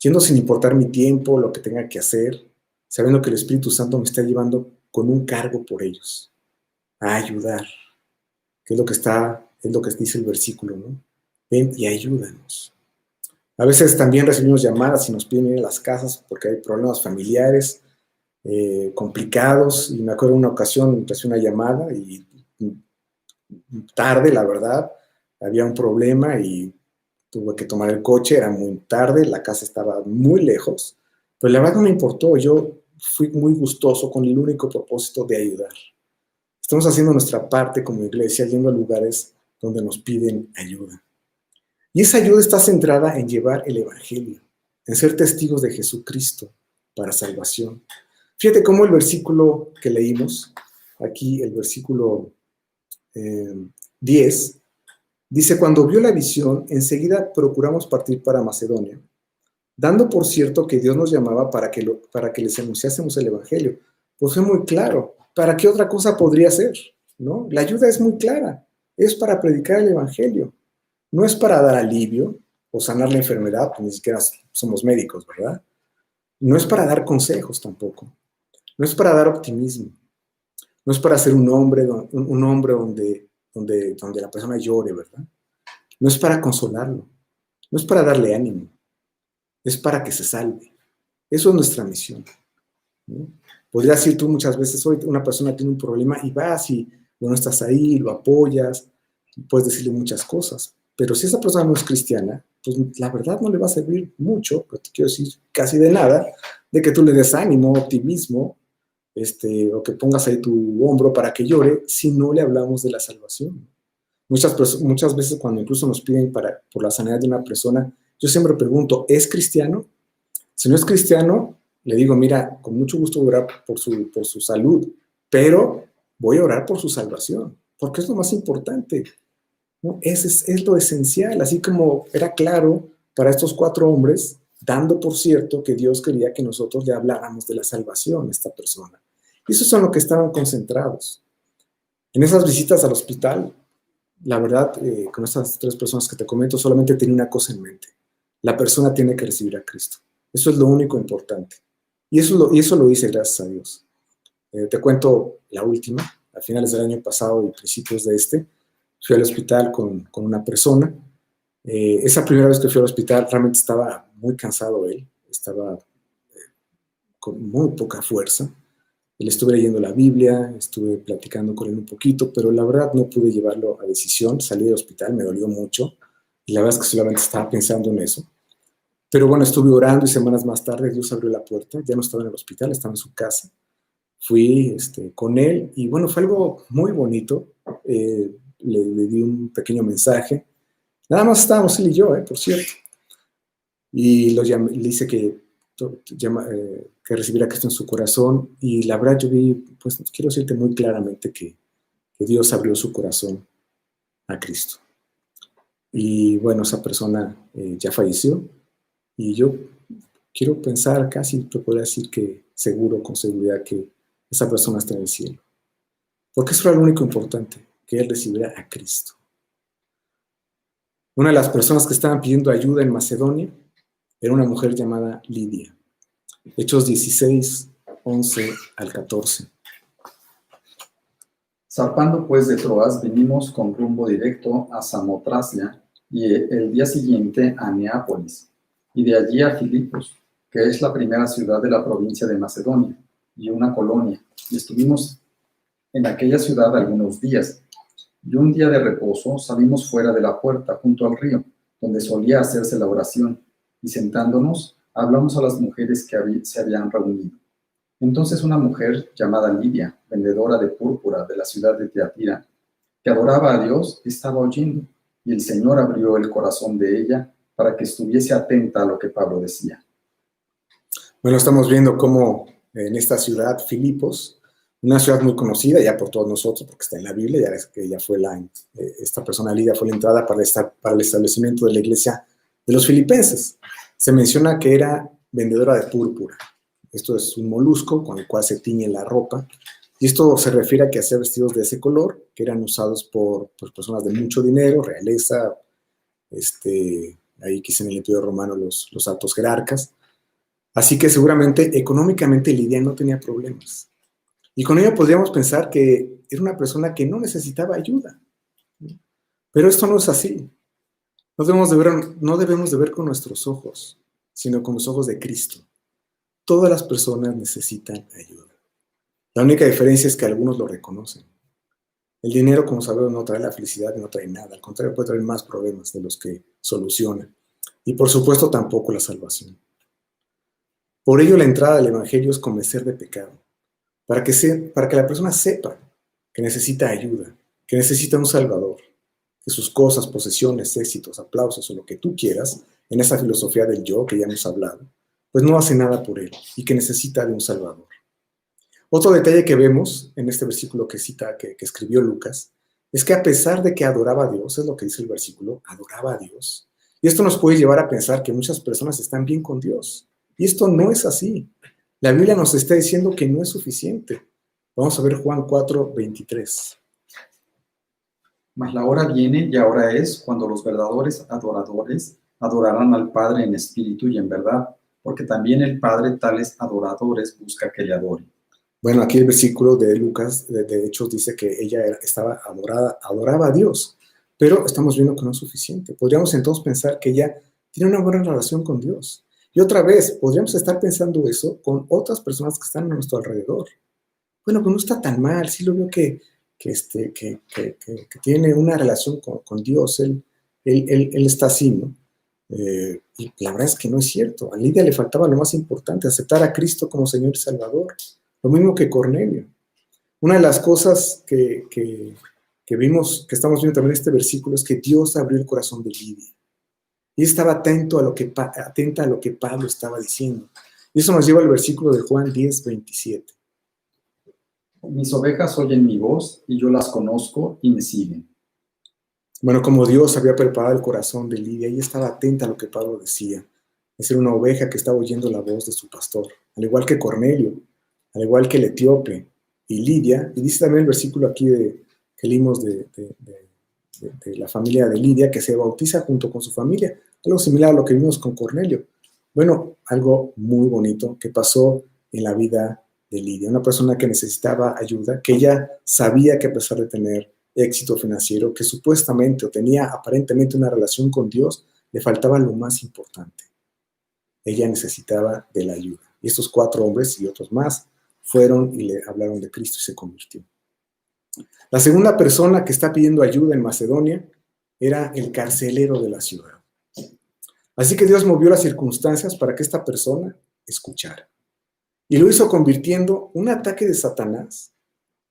Yendo sin importar mi tiempo, lo que tenga que hacer, sabiendo que el Espíritu Santo me está llevando con un cargo por ellos, a ayudar, que es lo que dice el versículo, ¿no? Ven y ayúdanos. A veces también recibimos llamadas y nos piden ir a las casas porque hay problemas familiares complicados, y me acuerdo una ocasión recibí una llamada y tarde, la verdad, había un problema y tuve que tomar el coche, era muy tarde, la casa estaba muy lejos, pero la verdad no me importó, yo fui muy gustoso con el único propósito de ayudar. Estamos haciendo nuestra parte como iglesia, yendo a lugares donde nos piden ayuda. Y esa ayuda está centrada en llevar el Evangelio, en ser testigos de Jesucristo para salvación. Fíjate cómo el versículo que leímos, aquí el versículo 10, dice: cuando vio la visión, enseguida procuramos partir para Macedonia, dando por cierto que Dios nos llamaba para que les anunciásemos el Evangelio. Pues fue muy claro. ¿Para qué otra cosa podría ser? ¿No? La ayuda es muy clara. Es para predicar el Evangelio. No es para dar alivio o sanar la enfermedad, pues ni siquiera somos médicos, ¿verdad? No es para dar consejos tampoco. No es para dar optimismo. No es para ser un hombre donde la persona llore, ¿verdad? No es para consolarlo. No es para darle ánimo. Es para que se salve. Eso es nuestra misión, ¿no? Podrías decir tú muchas veces, hoy una persona tiene un problema y vas y no estás ahí, lo apoyas, puedes decirle muchas cosas. Pero si esa persona no es cristiana, pues la verdad no le va a servir mucho, pero te quiero decir casi de nada, de que tú le des ánimo, optimismo, o que pongas ahí tu hombro para que llore, si no le hablamos de la salvación. Muchas veces cuando incluso nos piden por la sanidad de una persona, yo siempre pregunto, ¿es cristiano? Si no es cristiano, le digo, mira, con mucho gusto voy a orar por su salud, pero voy a orar por su salvación, porque es lo más importante, ¿no? Es lo esencial, así como era claro para estos 4 hombres, dando por cierto que Dios quería que nosotros le habláramos de la salvación a esta persona. Y eso es en lo que estaban concentrados. En esas visitas al hospital, la verdad, con estas 3 personas que te comento, solamente tenía una cosa en mente. La persona tiene que recibir a Cristo. Eso es lo único importante. Y eso lo hice gracias a Dios. Te cuento la última. A finales del año pasado y principios de fui al hospital con una persona. Esa primera vez que fui al hospital realmente estaba muy cansado él. Estaba con muy poca fuerza. Le estuve leyendo la Biblia, estuve platicando con él un poquito, pero la verdad no pude llevarlo a decisión. Salí del hospital, me dolió mucho. Y la verdad es que solamente estaba pensando en eso. Pero bueno, estuve orando y semanas más tarde Dios abrió la puerta. Ya no estaba en el hospital, estaba en su casa. Fui con él y bueno, fue algo muy bonito. Le di un pequeño mensaje. Nada más estábamos él y yo, por cierto. Y le hice que recibiera a Cristo en su corazón. Y la verdad yo vi, pues quiero decirte muy claramente que Dios abrió su corazón a Cristo. Y bueno, esa persona ya falleció. Y yo quiero pensar, casi te podría decir que seguro, con seguridad, que esa persona está en el cielo. Porque eso era lo único importante, que él recibiera a Cristo. Una de las personas que estaban pidiendo ayuda en Macedonia era una mujer llamada Lidia. Hechos 16, 11 al 14. Zarpando pues de Troas, vinimos con rumbo directo a Samotracia y el día siguiente a Neápolis, y de allí a Filipos, que es la primera ciudad de la provincia de Macedonia, y una colonia, y estuvimos en aquella ciudad algunos días. Y un día de reposo salimos fuera de la puerta, junto al río, donde solía hacerse la oración, y sentándonos, hablamos a las mujeres que se habían reunido. Entonces una mujer llamada Lidia, vendedora de púrpura de la ciudad de Teatira, que adoraba a Dios, estaba oyendo, y el Señor abrió el corazón de ella para que estuviese atenta a lo que Pablo decía. Bueno, estamos viendo cómo en esta ciudad, Filipos, una ciudad muy conocida ya por todos nosotros, porque está en la Biblia, ya es que ella fue esta persona Lidia fue la entrada para el establecimiento de la iglesia de los filipenses. Se menciona que era vendedora de púrpura. Esto es un molusco con el cual se tiñe la ropa. Y esto se refiere a que hacía vestidos de ese color, que eran usados por personas de mucho dinero, realeza, ahí quizá en el Imperio Romano los altos jerarcas. Así que seguramente económicamente Lidia no tenía problemas. Y con ello podríamos pensar que era una persona que no necesitaba ayuda. Pero esto no es así. No debemos de ver con nuestros ojos, sino con los ojos de Cristo. Todas las personas necesitan ayuda. La única diferencia es que algunos lo reconocen. El dinero, como sabemos, no trae la felicidad y no trae nada. Al contrario, puede traer más problemas de los que soluciona. Y por supuesto tampoco la salvación. Por ello la entrada del Evangelio es convencer de pecado. Para que la persona sepa que necesita ayuda, que necesita un Salvador, que sus cosas, posesiones, éxitos, aplausos o lo que tú quieras, en esa filosofía del yo que ya hemos hablado, pues no hace nada por él y que necesita de un Salvador. Otro detalle que vemos en este versículo que escribió Lucas, es que a pesar de que adoraba a Dios, es lo que dice el versículo, adoraba a Dios, y esto nos puede llevar a pensar que muchas personas están bien con Dios, y esto no es así. La Biblia nos está diciendo que no es suficiente. Vamos a ver Juan 4:23. Mas la hora viene y ahora es cuando los verdaderos adoradores adorarán al Padre en espíritu y en verdad, porque también el Padre tales adoradores busca que le adoren. Bueno, aquí el versículo de Lucas, de Hechos, dice que ella adoraba a Dios, pero estamos viendo que no es suficiente. Podríamos entonces pensar que ella tiene una buena relación con Dios. Y otra vez, podríamos estar pensando eso con otras personas que están a nuestro alrededor. Bueno, pues no está tan mal, sí lo veo que tiene una relación con Dios, él está así, ¿no? Y la verdad es que no es cierto. A Lidia le faltaba lo más importante, aceptar a Cristo como Señor y Salvador. Lo mismo que Cornelio. Una de las cosas que vimos, que estamos viendo también en este versículo, es que Dios abrió el corazón de Lidia. Y estaba atenta a lo que Pablo estaba diciendo. Y eso nos lleva al versículo de Juan 10:27. Mis ovejas oyen mi voz y yo las conozco y me siguen. Bueno, como Dios había preparado el corazón de Lidia, ella estaba atenta a lo que Pablo decía. Es ser una oveja que estaba oyendo la voz de su pastor. Al igual que Cornelio, al igual que el etíope y Lidia. Y dice también el versículo aquí que leímos de la familia de Lidia, que se bautiza junto con su familia. Algo similar a lo que vimos con Cornelio. Bueno, algo muy bonito que pasó en la vida de Lidia. Una persona que necesitaba ayuda, que ella sabía que a pesar de tener éxito financiero, que supuestamente o tenía aparentemente una relación con Dios, le faltaba lo más importante. Ella necesitaba de la ayuda. Y estos 4 hombres y otros más fueron y le hablaron de Cristo y se convirtió. La segunda persona que está pidiendo ayuda en Macedonia era el carcelero de la ciudad. Así que Dios movió las circunstancias para que esta persona escuchara. Y lo hizo convirtiendo un ataque de Satanás,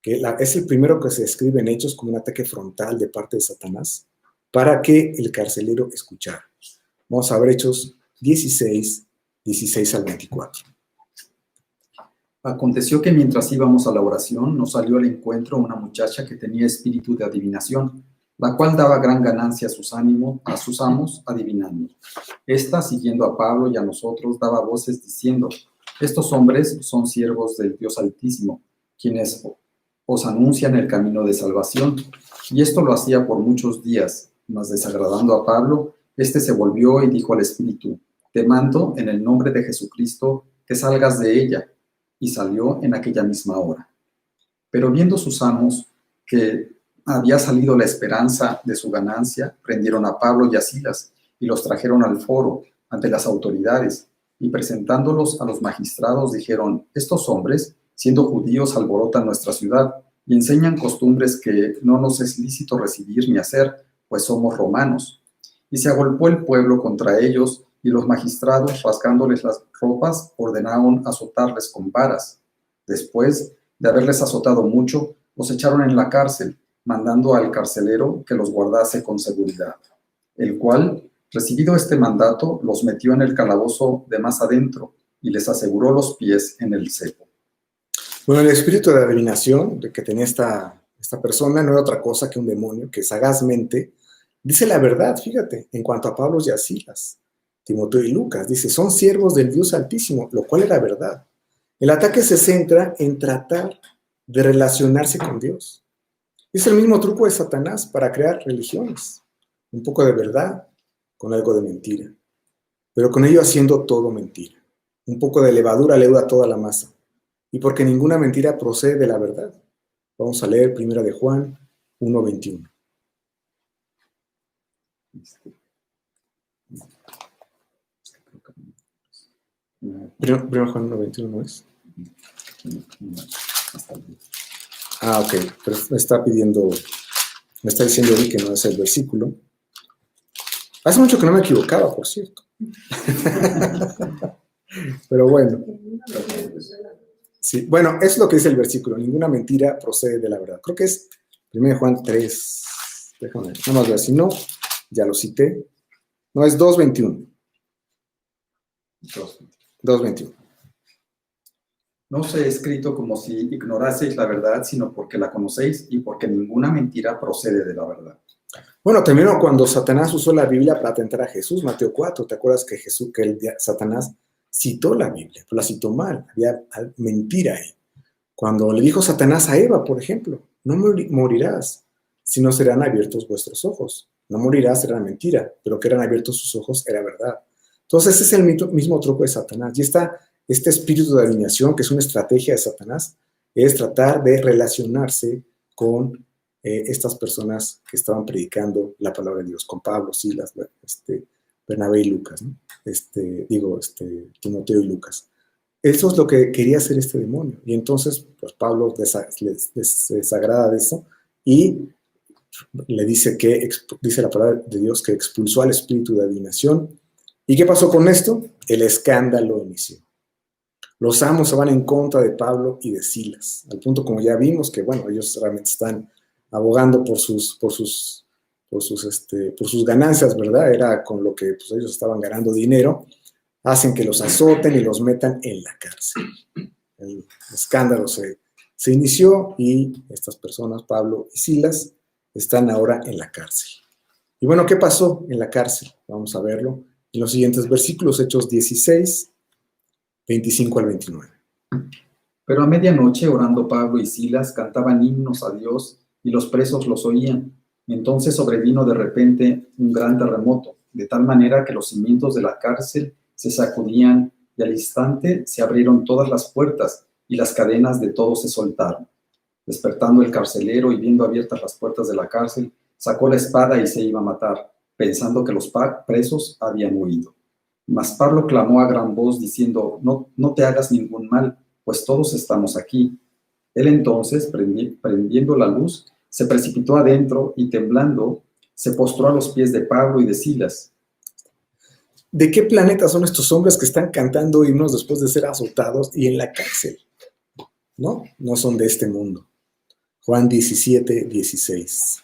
que es el primero que se describe en Hechos como un ataque frontal de parte de Satanás, para que el carcelero escuchara. Vamos a ver Hechos 16, 16 al 24. Aconteció que mientras íbamos a la oración, nos salió al encuentro una muchacha que tenía espíritu de adivinación, la cual daba gran ganancia a sus amos, adivinando. Esta, siguiendo a Pablo y a nosotros, daba voces diciendo: estos hombres son siervos del Dios Altísimo, quienes os anuncian el camino de salvación. Y esto lo hacía por muchos días, mas desagradando a Pablo, éste se volvió y dijo al espíritu: te mando en el nombre de Jesucristo que salgas de ella. Y salió en aquella misma hora. Pero viendo sus amos que había salido la esperanza de su ganancia, prendieron a Pablo y a Silas y los trajeron al foro ante las autoridades, y presentándolos a los magistrados dijeron: estos hombres, siendo judíos, alborotan nuestra ciudad y enseñan costumbres que no nos es lícito recibir ni hacer, pues somos romanos. Y se agolpó el pueblo contra ellos, y los magistrados, rasgándoles las ropas, ordenaron azotarles con varas. Después de haberles azotado mucho, los echaron en la cárcel, mandando al carcelero que los guardase con seguridad, el cual, recibido este mandato, los metió en el calabozo de más adentro y les aseguró los pies en el cepo. Bueno, el espíritu de adivinación de que tenía esta persona no era otra cosa que un demonio que sagazmente dice la verdad, fíjate, en cuanto a Pablo y a Silas, Timoteo y Lucas. Dice, son siervos del Dios Altísimo, lo cual era verdad. El ataque se centra en tratar de relacionarse con Dios. Es el mismo truco de Satanás para crear religiones. Un poco de verdad con algo de mentira. Pero con ello haciendo todo mentira. Un poco de levadura leuda a toda la masa. Y porque ninguna mentira procede de la verdad. Vamos a leer 1 de Juan 1:21. Primero Juan 1:21, ¿no es? Ah, ok, pero me está diciendo Vic que no es el versículo. Hace mucho que no me equivocaba, por cierto. Pero bueno. Sí, bueno, es lo que dice el versículo. Ninguna mentira procede de la verdad. Creo que es 1 Juan 3. Déjame ver, nada más ver, si no, ya lo cité. No, es 2:21. 2:21. No os he escrito como si ignoraseis la verdad, sino porque la conocéis y porque ninguna mentira procede de la verdad. Bueno, también cuando Satanás usó la Biblia para tentar a Jesús, Mateo 4, ¿te acuerdas que Satanás citó la Biblia? Pero la citó mal, había mentira ahí. Cuando le dijo Satanás a Eva, por ejemplo, no morirás, sino serán abiertos vuestros ojos. No morirás era mentira, pero que eran abiertos sus ojos era verdad. Entonces ese es el mismo truco de Satanás. Y este espíritu de adivinación, que es una estrategia de Satanás, es tratar de relacionarse con estas personas que estaban predicando la palabra de Dios, con Pablo, Silas, Bernabé y Lucas, ¿no? Timoteo y Lucas. Eso es lo que quería hacer este demonio. Y entonces, pues Pablo les desagrada de eso y le dice dice la palabra de Dios que expulsó al espíritu de adivinación. ¿Y qué pasó con esto? El escándalo inició. Los amos se van en contra de Pablo y de Silas, al punto como ya vimos que, bueno, ellos realmente están abogando por sus ganancias, ¿verdad? Era con lo que pues, ellos estaban ganando dinero. Hacen que los azoten y los metan en la cárcel. El escándalo se inició y estas personas, Pablo y Silas, están ahora en la cárcel. Y bueno, ¿qué pasó en la cárcel? Vamos a verlo en los siguientes versículos, Hechos 16, 25 al 29. Pero a medianoche, orando Pablo y Silas, cantaban himnos a Dios y los presos los oían. Entonces sobrevino de repente un gran terremoto, de tal manera que los cimientos de la cárcel se sacudían y al instante se abrieron todas las puertas y las cadenas de todos se soltaron. Despertando el carcelero y viendo abiertas las puertas de la cárcel, sacó la espada y se iba a matar, pensando que los presos habían huido. Mas Pablo clamó a gran voz diciendo: no te hagas ningún mal, pues todos estamos aquí. Él entonces, prendiendo la luz, se precipitó adentro y temblando, se postró a los pies de Pablo y de Silas. ¿de qué planeta son estos hombres que están cantando himnos después de ser azotados y en la cárcel? No, no son de este mundo. Juan 17, 16.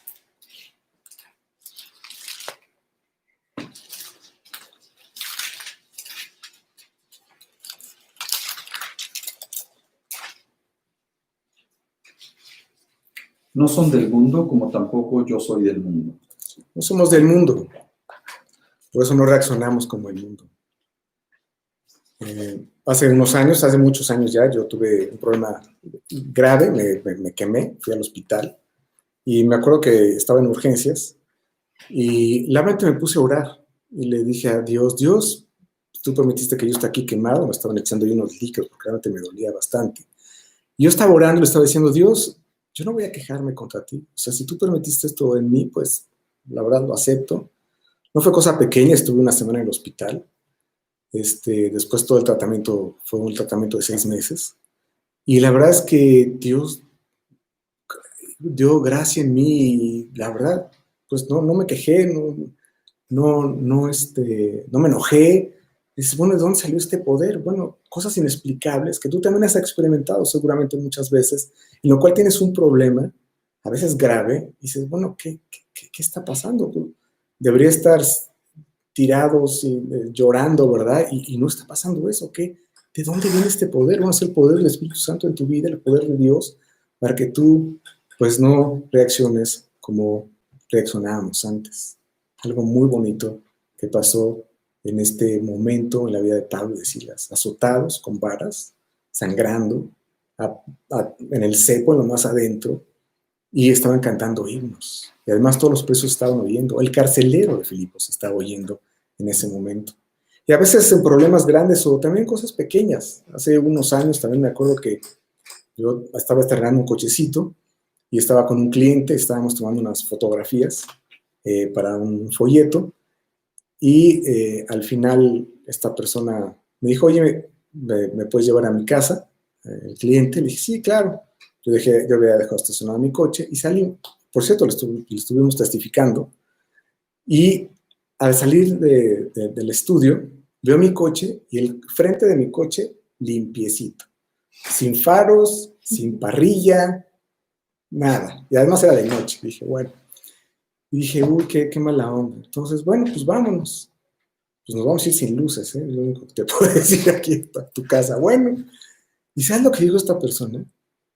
No son del mundo, como tampoco yo soy del mundo. No somos del mundo. Por eso no reaccionamos como el mundo. Hace muchos años ya, yo tuve un problema grave, me quemé, fui al hospital y me acuerdo que estaba en urgencias y la mente me puse a orar y le dije a Dios, Dios, tú permitiste que yo esté aquí quemado, me estaban echando ahí unos líquidos porque realmente me dolía bastante. Y yo estaba orando y le estaba diciendo, Dios, yo no voy a quejarme contra ti. O sea, si tú permitiste esto en mí, pues la verdad lo acepto. No fue cosa pequeña, estuve una semana en el hospital. Después todo el tratamiento fue un tratamiento de 6 meses. Y la verdad es que Dios dio gracia en mí y la verdad, pues no me quejé, no me enojé. Dices, bueno, ¿de dónde salió este poder? Bueno, cosas inexplicables que tú también has experimentado seguramente muchas veces, en lo cual tienes un problema, a veces grave, y dices, bueno, ¿qué está pasando? Tú deberías estar tirados y llorando, ¿verdad? Y no está pasando eso, ¿qué? ¿De dónde viene este poder? Bueno, es el poder del Espíritu Santo en tu vida, el poder de Dios, para que tú, pues, no reacciones como reaccionábamos antes. Algo muy bonito que pasó en este momento en la vida de Pablo y de Silas, azotados con varas, sangrando, en el cepo, en lo más adentro, y estaban cantando himnos. Y además todos los presos estaban oyendo. El carcelero de Filipos estaba oyendo en ese momento. Y a veces en problemas grandes o también cosas pequeñas. Hace unos años también me acuerdo que yo estaba estrenando un cochecito y estaba con un cliente, estábamos tomando unas fotografías para un folleto y al final esta persona me dijo, oye, ¿me puedes llevar a mi casa? El cliente, le dije, sí, claro. Yo había dejado estacionado mi coche y salí. Por cierto, le estuvimos testificando. Y al salir del estudio, veo mi coche y el frente de mi coche limpiecito. Sin faros, sin parrilla, nada. Y además era de noche. Dije, bueno. Y dije, uy, qué mala onda. Entonces, bueno, pues vámonos. Pues nos vamos a ir sin luces, ¿eh? Es lo único que te puedo decir aquí a tu casa. Bueno, ¿y sabes lo que dijo esta persona?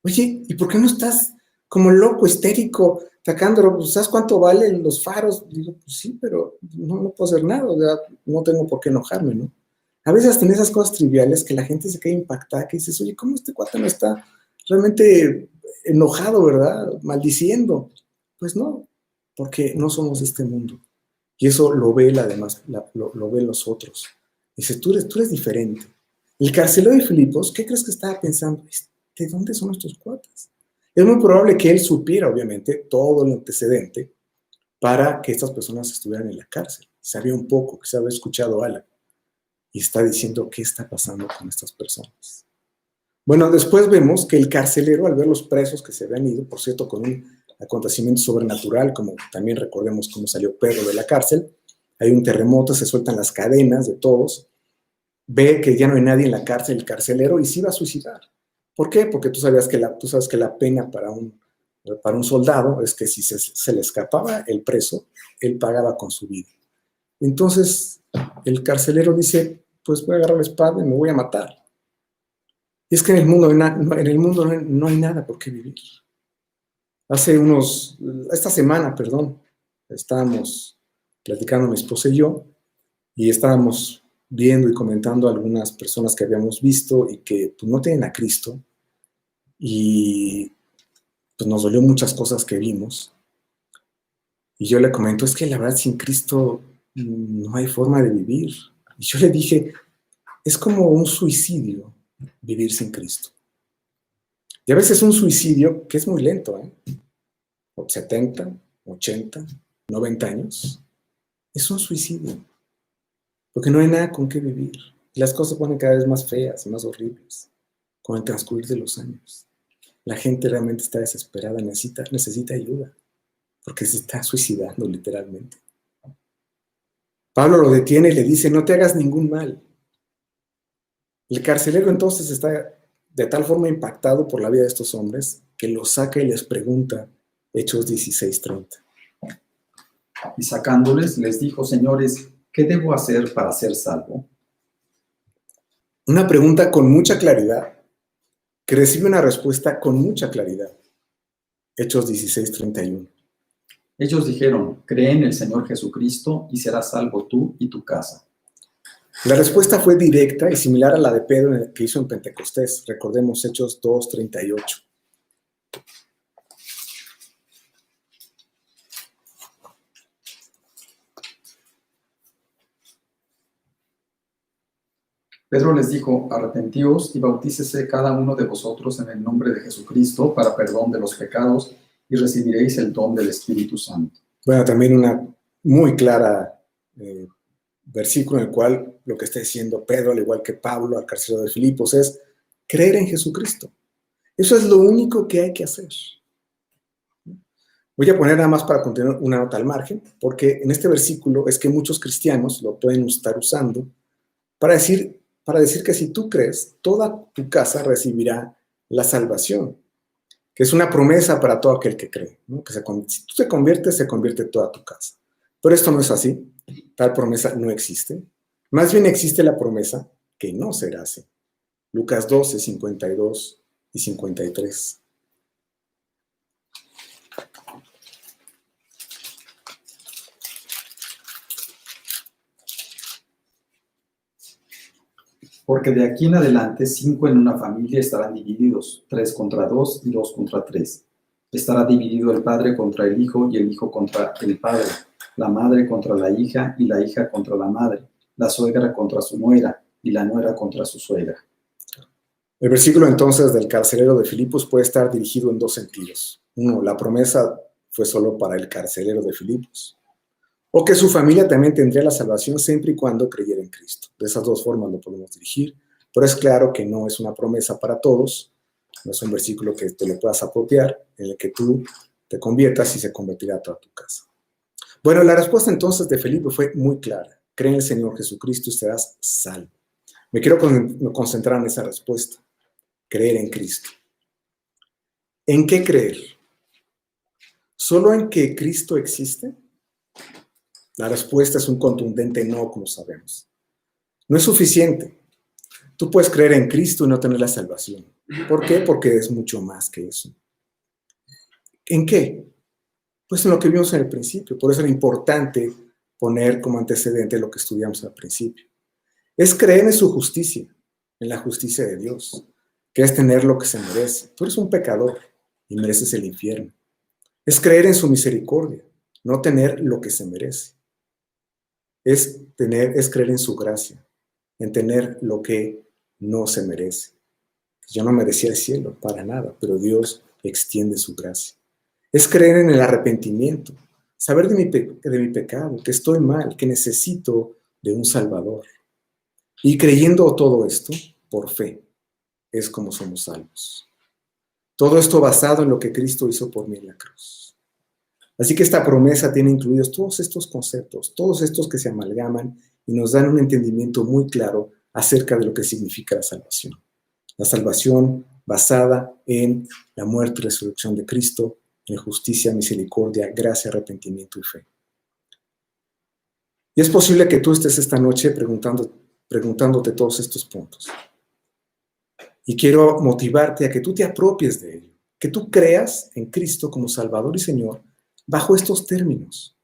Oye, ¿y por qué no estás como loco, histérico, sacándolo? Pues, ¿sabes cuánto valen los faros? Digo, pues sí, pero no puedo hacer nada, o sea, no tengo por qué enojarme, ¿no? A veces hasta en esas cosas triviales que la gente se queda impactada, que dices, oye, ¿cómo este cuate no está realmente enojado, verdad? Maldiciendo. Pues no, porque no somos de este mundo. Y eso lo ve lo ven los otros. Dice, tú eres diferente. El carcelero de Filipos, ¿qué crees que estaba pensando? ¿De dónde son estos cuates? Es muy probable que él supiera, obviamente, todo el antecedente para que estas personas estuvieran en la cárcel. Sabía un poco, que se había escuchado algo. Y está diciendo, ¿qué está pasando con estas personas? Bueno, después vemos que el carcelero, al ver los presos que se habían ido, por cierto, con un acontecimiento sobrenatural, como también recordemos cómo salió Pedro de la cárcel, hay un terremoto, se sueltan las cadenas de todos, ve que ya no hay nadie en la cárcel, el carcelero, y se iba a suicidar. ¿Por qué? Porque tú sabes que la pena para un soldado es que si se le escapaba el preso, él pagaba con su vida. Entonces, el carcelero dice, pues voy a agarrar la espada y me voy a matar. Y es que en el mundo no hay nada por qué vivir. Esta semana, perdón, estábamos platicando mi esposa y yo, y estábamos viendo y comentando a algunas personas que habíamos visto y que pues, no tienen a Cristo, y pues nos dolió muchas cosas que vimos. Y yo le comento, es que la verdad sin Cristo no hay forma de vivir. Y yo le dije, es como un suicidio vivir sin Cristo. Y a veces un suicidio que es muy lento, 70, 80, 90 años, es un suicidio, porque no hay nada con qué vivir. Y las cosas se ponen cada vez más feas y más horribles con el transcurrir de los años. La gente realmente está desesperada, necesita ayuda, porque se está suicidando literalmente. Pablo lo detiene y le dice, no te hagas ningún mal. El carcelero entonces está de tal forma impactado por la vida de estos hombres que los saca y les pregunta, Hechos 16:30. Y sacándoles, les dijo, señores, ¿qué debo hacer para ser salvo? Una pregunta con mucha claridad, que recibe una respuesta con mucha claridad. Hechos 16:31. Ellos dijeron, cree en el Señor Jesucristo y serás salvo tú y tu casa. La respuesta fue directa y similar a la de Pedro que hizo en Pentecostés. Recordemos Hechos 2:38. Pedro les dijo, arrepentíos y bautícese cada uno de vosotros en el nombre de Jesucristo para perdón de los pecados y recibiréis el don del Espíritu Santo. Bueno, también una muy clara versículo en el cual lo que está diciendo Pedro, al igual que Pablo, al carcelero de Filipos, es creer en Jesucristo. Eso es lo único que hay que hacer. Voy a poner nada más para continuar una nota al margen, porque en este versículo es que muchos cristianos lo pueden estar usando para decir que si tú crees, toda tu casa recibirá la salvación, que es una promesa para todo aquel que cree, ¿no? Que si tú te conviertes, se convierte toda tu casa. Pero esto no es así, tal promesa no existe. Más bien existe la promesa que no será así. Lucas 12, 52 y 53. Porque de aquí en adelante 5 en una familia estarán divididos, 3 contra 2 y 2 contra 3. Estará dividido el padre contra el hijo y el hijo contra el padre, la madre contra la hija y la hija contra la madre, la suegra contra su nuera y la nuera contra su suegra. El versículo entonces del carcelero de Filipos puede estar dirigido en dos sentidos. Uno, la promesa fue solo para el carcelero de Filipos, o que su familia también tendría la salvación siempre y cuando creyera en Cristo. De esas dos formas lo podemos dirigir, pero es claro que no es una promesa para todos, no es un versículo que te lo puedas apropiar, en el que tú te conviertas y se convertirá toda tu casa. Bueno, la respuesta entonces de Felipe fue muy clara. Cree en el Señor Jesucristo y serás salvo. Me quiero concentrar en esa respuesta. Creer en Cristo. ¿En qué creer? ¿Solo en que Cristo existe? La respuesta es un contundente no, como sabemos. No es suficiente. Tú puedes creer en Cristo y no tener la salvación. ¿Por qué? Porque es mucho más que eso. ¿En qué? Pues en lo que vimos en el principio. Por eso era importante poner como antecedente lo que estudiamos al principio. Es creer en su justicia, en la justicia de Dios, que es tener lo que se merece. Tú eres un pecador y mereces el infierno. Es creer en su misericordia, no tener lo que se merece. Es creer en su gracia, en tener lo que no se merece. Yo no merecía el cielo para nada, pero Dios extiende su gracia. Es creer en el arrepentimiento, saber de mi pecado, que estoy mal, que necesito de un Salvador. Y creyendo todo esto, por fe, es como somos salvos. Todo esto basado en lo que Cristo hizo por mí en la cruz. Así que esta promesa tiene incluidos todos estos conceptos, todos estos que se amalgaman y nos dan un entendimiento muy claro acerca de lo que significa la salvación. La salvación basada en la muerte y resurrección de Cristo, en justicia, misericordia, gracia, arrepentimiento y fe. Y es posible que tú estés esta noche preguntándote todos estos puntos. Y quiero motivarte a que tú te apropies de ello, que tú creas en Cristo como Salvador y Señor bajo estos términos,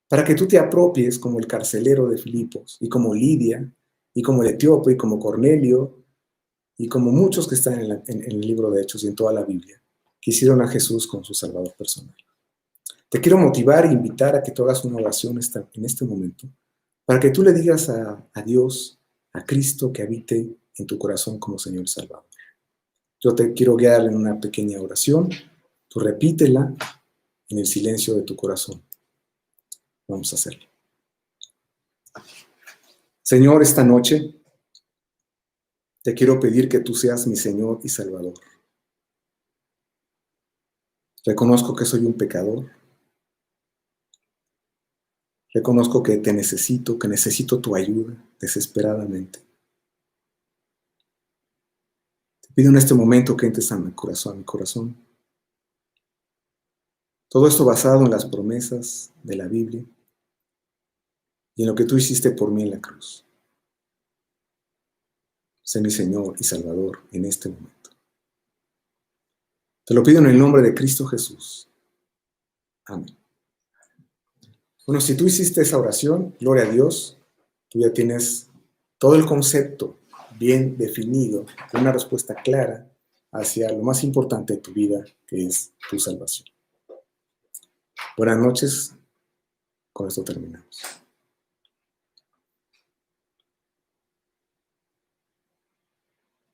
para que tú te apropies como el carcelero de Filipos, y como Lidia, y como el etíope, y como Cornelio, y como muchos que están en el libro de Hechos y en toda la Biblia, que hicieron a Jesús como su Salvador personal. Te quiero motivar e invitar a que tú hagas una oración en este momento, para que tú le digas a Dios, a Cristo, que habite en tu corazón como Señor Salvador. Yo te quiero guiar en una pequeña oración, tú repítela en el silencio de tu corazón. Vamos a hacerlo. Señor, esta noche te quiero pedir que tú seas mi Señor y Salvador. Reconozco que soy un pecador. Reconozco que te necesito, que necesito tu ayuda desesperadamente. Te pido en este momento que entres a mi corazón. Todo esto basado en las promesas de la Biblia y en lo que tú hiciste por mí en la cruz. Sé mi Señor y Salvador en este momento. Te lo pido en el nombre de Cristo Jesús. Amén. Bueno, si tú hiciste esa oración, gloria a Dios, tú ya tienes todo el concepto bien definido, con una respuesta clara hacia lo más importante de tu vida, que es tu salvación. Buenas noches, con esto terminamos.